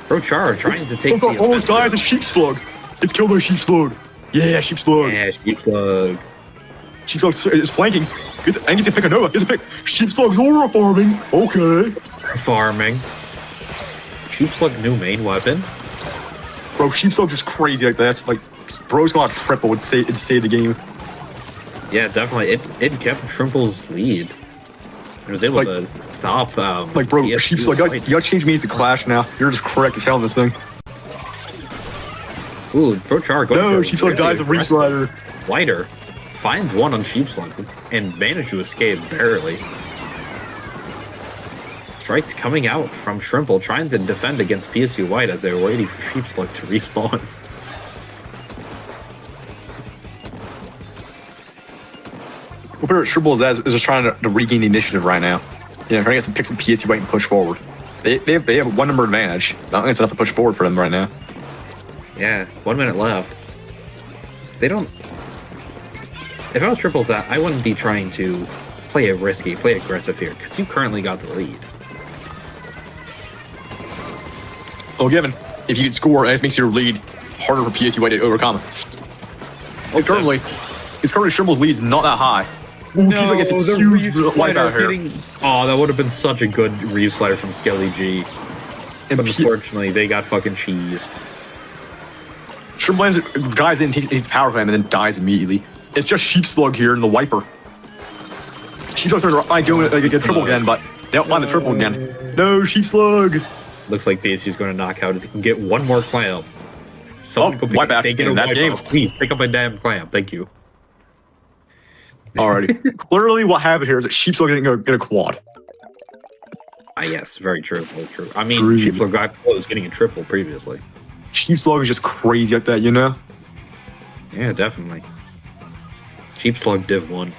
Pro Char trying to take the almost dies a Sheep Slug. It's killed by Sheep Slug. Yeah, Sheep Slug. Yeah, Sheep Slug. Sheep Slug is flanking. And gets to pick a Nova. Gets to pick. Sheep Slug's aura farming. Okay. Farming. Sheep Slug new main weapon. Bro, Sheep Slug just crazy like that. Like, bro's gonna triple and save the game. Yeah, definitely. It kept Shrimple's lead. It was able to stop. Like, bro, Sheep Slug, you gotta change me to Clash now. You're just correct as hell in this thing. Ooh, Pro Char going no, Sheep Slug dies of Reef Slider. Slider finds one on Sheep Slug and managed to escape barely. Strikes coming out from Shrimple, trying to defend against PSU White as they were waiting for Sheep Slug to respawn. Whatever Shrimple is just trying to regain the initiative right now. Yeah, trying to get some picks and PSU White and push forward. They have a 1 number advantage. I don't think it's enough to push forward for them right now. Yeah, 1 minute left. They don't... If I was Shrimple's that, I wouldn't be trying to play it risky, play aggressive here, because you currently got the lead. Well, given, if you can score, it makes your lead harder for PSU to overcome. Okay. Currently Shrimple's lead's not that high. Ooh, No, PSU gets a the huge Reeve wipe out slider here. Oh, that would have been such a good Reeve slider from Skelly G. And But unfortunately, they got fucking cheese. Shrimple dives in, takes power flame, and then dies immediately. It's just Sheep Slug here in the wiper. Sheep Slug's trying to go like, get triple again, but they don't find the triple again. No, Sheep Slug! Looks like PSU's going to knock out if they can get one more clamp. Someone go pick wipe out. They get a That's wipe game. out. Please pick up a damn clamp. Thank you. Alrighty. Clearly, what happened here is that Sheep Slug didn't get a quad. Yes, very true. Very true. I mean, True. Sheep Slug was getting a triple previously. Sheep Slug is just crazy like that, you know? Yeah, definitely. Sheep Slug Div 1.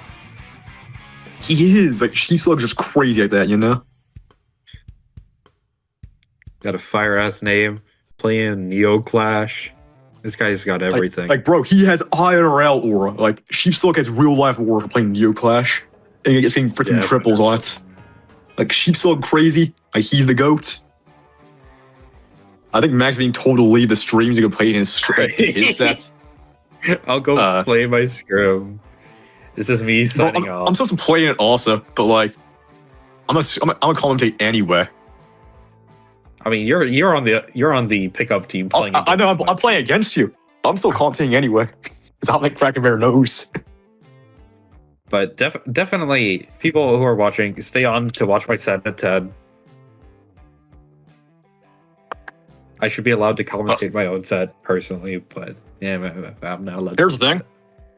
He is. Like, Sheep Slug's just crazy like that, you know? Got a fire-ass name. Playing Neo Clash. This guy's got everything. Like, bro, he has IRL aura. Like, Sheep Slug has real-life aura playing Neo Clash. And he gets seeing freaking triples on it. Like, Sheep Slug crazy. Like, he's the GOAT. I think Max being told to leave the stream to go play his sets. I'll go play my scrim. This is me signing off. I'm supposed to play it also, but like, I'm gonna commentate anyway. I mean, you're on the pickup team playing. I know I'm playing against you. I'm still commentating anyway, because I'm like Kraken Bear knows. But definitely, people who are watching, stay on to watch my set at 10. I should be allowed to commentate my own set personally, but yeah, I'm not allowed. Here's the thing: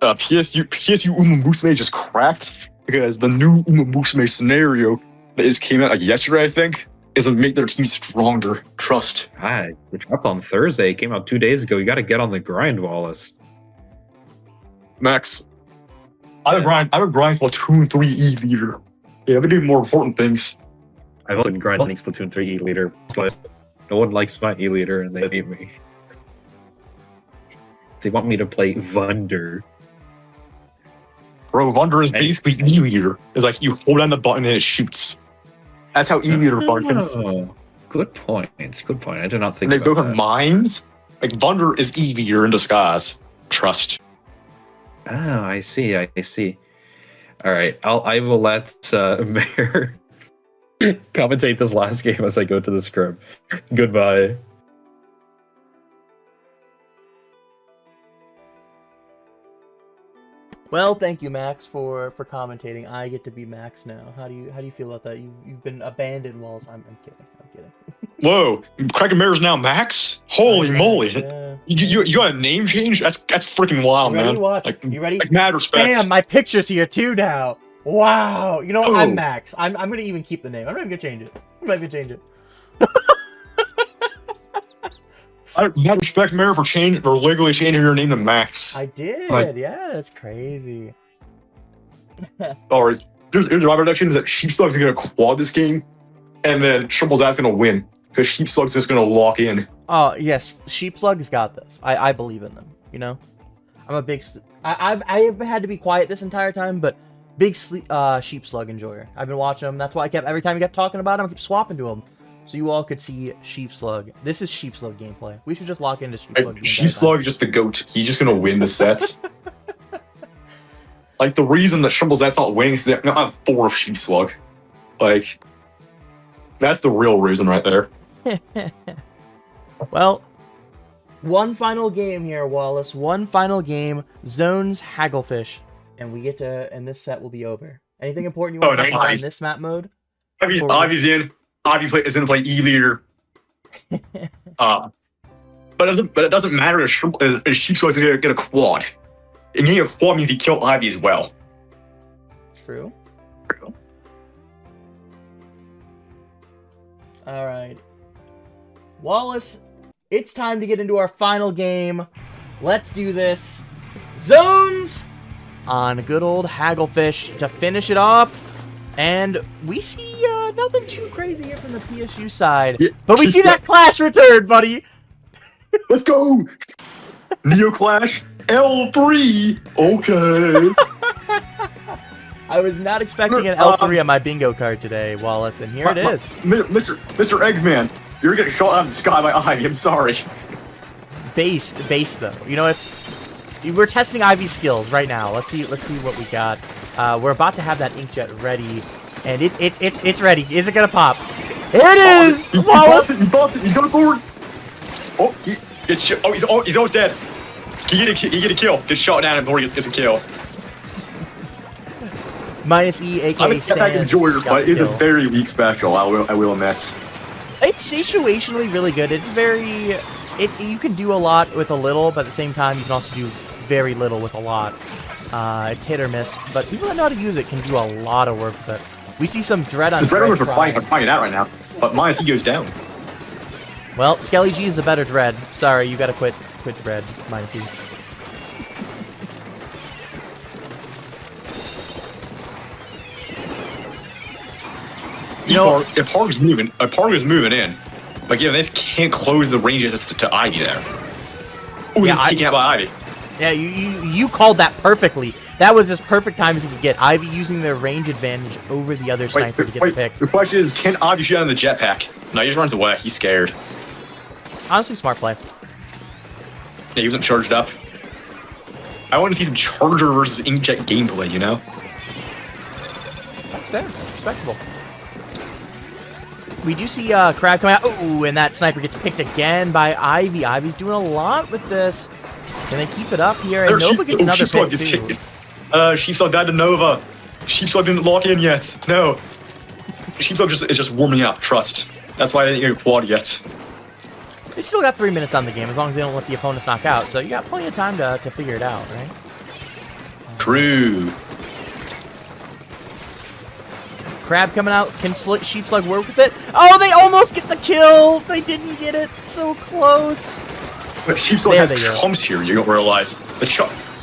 PSU Uma Musume just cracked because the new Uma Musume scenario that came out like yesterday, I think, is to make their team stronger. Trust. It dropped on Thursday. It came out 2 days ago. You got to get on the grind, Wallace. Max, I've been grinding Splatoon 3 leader. Yeah, I've been doing more important things. I've been grinding Splatoon 3 E leader, but no one likes my E leader, and they hate me. They want me to play Vunder. Bro, Vunder is basically E leader. It's like you hold down the button and it shoots. That's how E leader functions. Oh, good point. Good point. I did not think And they about both have that. mines. Like Vunder is E leader in disguise. Trust. Oh, I see. I see. All right. I will let Mayor commentate this last game as I go to the scrim. Goodbye. Well, thank you, Max, for commentating. I get to be Max now. How do you feel about that? You've been abandoned, Wallace. I'm kidding. Whoa, Kraken Bear is now Max? Holy moly! Yeah. You got a name change? That's freaking wild, You ready? man. Watch. Like, You ready? like mad respect. Bam! My picture's here too now. Wow. You know what? Oh. I'm Max. I'm gonna even keep the name. I'm not even gonna change it. I'm not even gonna change it. I mad respect, Mayor, for legally changing your name to Max. I did. Like- Yeah, that's crazy. Or here's my prediction: is that Sheep Slug's gonna quad this game, and then Shrimple's ass gonna win because Sheep Slug's just gonna lock in. Oh yes, Sheep Slug's got this. I believe in them. You know, I'm a big. I've had to be quiet this entire time, but big Sheep Slug enjoyer. I've been watching him. That's why every time he kept talking about him, I keep swapping to him, so you all could see Sheep Slug. This is Sheep Slug gameplay. We should just lock into Sheep Slug. Sheep Slug is just the GOAT. He's just gonna win the sets. Like the reason that Shrimple's that's not winning is that they don't have 4 of Sheep Slug. Like that's the real reason right there. Well, one final game here, Wallace. One final game. Zones Hagglefish, and we get to. And this set will be over. Anything important you want to talk about in this map mode? Ivy's in. Ivy is gonna play E leader. But it doesn't matter if Sheep Slug's gonna get a quad. And getting a quad means he killed Ivy as well. True. All right, Wallace. It's time to get into our final game. Let's do this. Zones on good old Hagglefish to finish it up. And we see nothing too crazy here from the PSU side. Yeah, but we see that Clash return, buddy. Let's go! Neo Clash L3! Okay. I was not expecting an L3 on my bingo card today, Wallace, and here it is. Mr. Eggsman, You're getting shot out of the sky by Ivy. I'm sorry. Base though. You know, we're testing Ivy's skills right now. Let's see what we got. We're about to have that inkjet ready, and it's ready. Is it gonna pop? There it is. Wallace. He's busted. He's going forward. Oh, he's almost dead. He get a kill. Gets shot down before he gets a kill. Minus E, aka I'm a jetpack enjoyer, but it's a very weak special. I will admit. It's situationally really good. It's very. You can do a lot with a little, but at the same time, you can also do very little with a lot. It's hit or miss, but people that know how to use it can do a lot of work with it. We see some Dread on the Dread owners are fighting out right now, but minus E goes down. Well, Skelly G is the better Dread. Sorry, you gotta quit Dread, minus E. You know, if Parker's moving in. Like, yeah, they just can't close the ranges to Ivy there. Ooh, he's taken out by Ivy. Yeah, you called that perfectly. That was as perfect time as you could get. Ivy using their range advantage over the other sniper to get the pick. The question is, can Ivy shoot out in the jetpack? No, he just runs away. He's scared. Honestly, smart play. Yeah, he wasn't charged up. I want to see some Charger versus Inkjet gameplay, you know? That's fair. That's respectable. We do see Crab coming out. Ooh, and that sniper gets picked again by Ivy. Ivy's doing a lot with this. Can they keep it up here? And Nova gets another pick, too. Sheepslug died to Nova. Sheepslug didn't lock in yet. No. Sheepslug is just warming up, trust. That's why they didn't get a quad yet. They still got 3 minutes on the game, as long as they don't let the opponents knock out. So you got plenty of time to figure it out, right? True. Crab coming out. Can Sheepslug work with it? Oh, they almost get the kill! They didn't get it. So close. But Sheepslug has chumps here, you don't realize.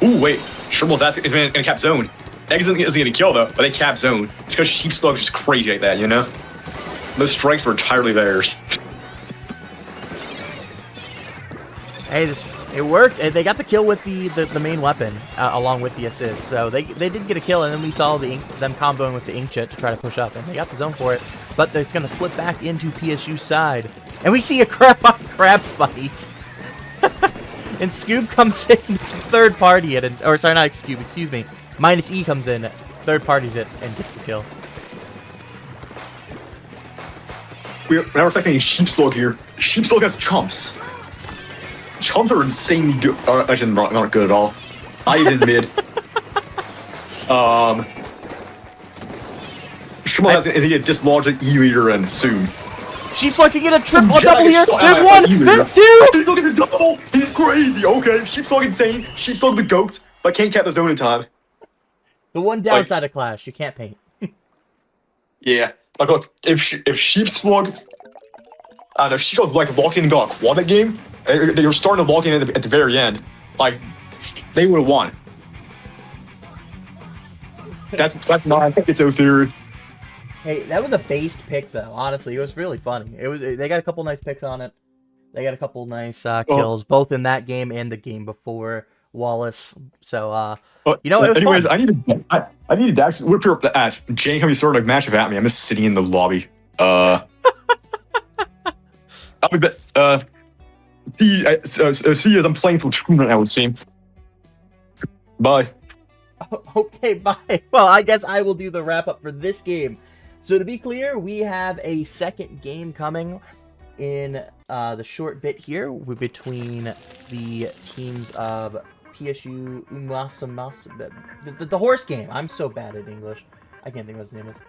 Ooh, wait. Shrimple's is in a cap zone. Eggs isn't going to kill, though, but they cap zone. It's because Sheepslug's just crazy like that, you know? Those strengths were entirely theirs. Hey, it worked. They got the kill with the main weapon, along with the assist. So they did get a kill, and then we saw them comboing with the Inkjet to try to push up, and they got the zone for it. But it's going to flip back into PSU's side. And we see a crab on crab fight. And Scoob comes in, third party it, or sorry, not Scoob, excuse me. Minus E comes in, third parties it, and gets the kill. We're now attacking Sheepslug here. Sheepslug has chumps. Chumps are insanely good. Actually, not good at all. I in mid. Shrimple is he get dislodged the E-leader and soon. Sheepslug can get a triple, double here. There's one. There's two. Sheepslug gets a double. He's crazy. Okay, Sheepslug insane. Sheepslug the goat, but can't cap the zone in time. The one downside of Clash, you can't paint. Yeah, like look, if Sheepslug, I don't know, Sheepslug like locked in and got a quad that game. They were starting to lock in at the very end. Like, they would have won. That's not. I think it's 0-3. Hey, that was a based pick though. Honestly, it was really funny. They got a couple nice picks on it. They got a couple nice kills, both in that game and the game before Wallace. So, you know, it was anyways, fun. I needed to actually whip her up the ass. Jane, have you sort of match at me? I'm just sitting in the lobby. I'll be back. See you as I'm playing Splatoon right now with team. Bye. Okay, bye. Well, I guess I will do the wrap up for this game. So to be clear, we have a second game coming in the short bit here between the teams of PSU the horse game. I'm so bad at English. I can't think of what his name is.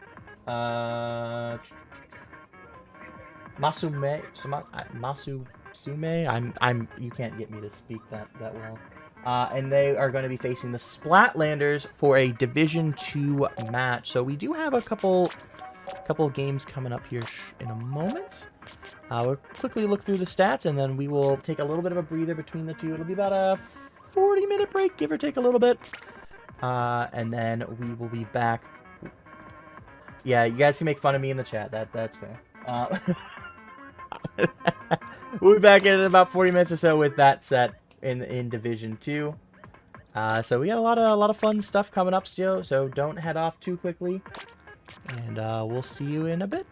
Masume. You can't get me to speak that well. And they are going to be facing the Splatlanders for a Division 2 match. So we do have a couple games coming up here in a moment. We'll quickly look through the stats, and then we will take a little bit of a breather between the two. It'll be about a 40-minute break, give or take a little bit. And then we will be back. Yeah, you guys can make fun of me in the chat. That's fair. We'll be back in about 40 minutes or so with that set in Division 2. So we got a lot of fun stuff coming up still, so don't head off too quickly. And we'll see you in a bit.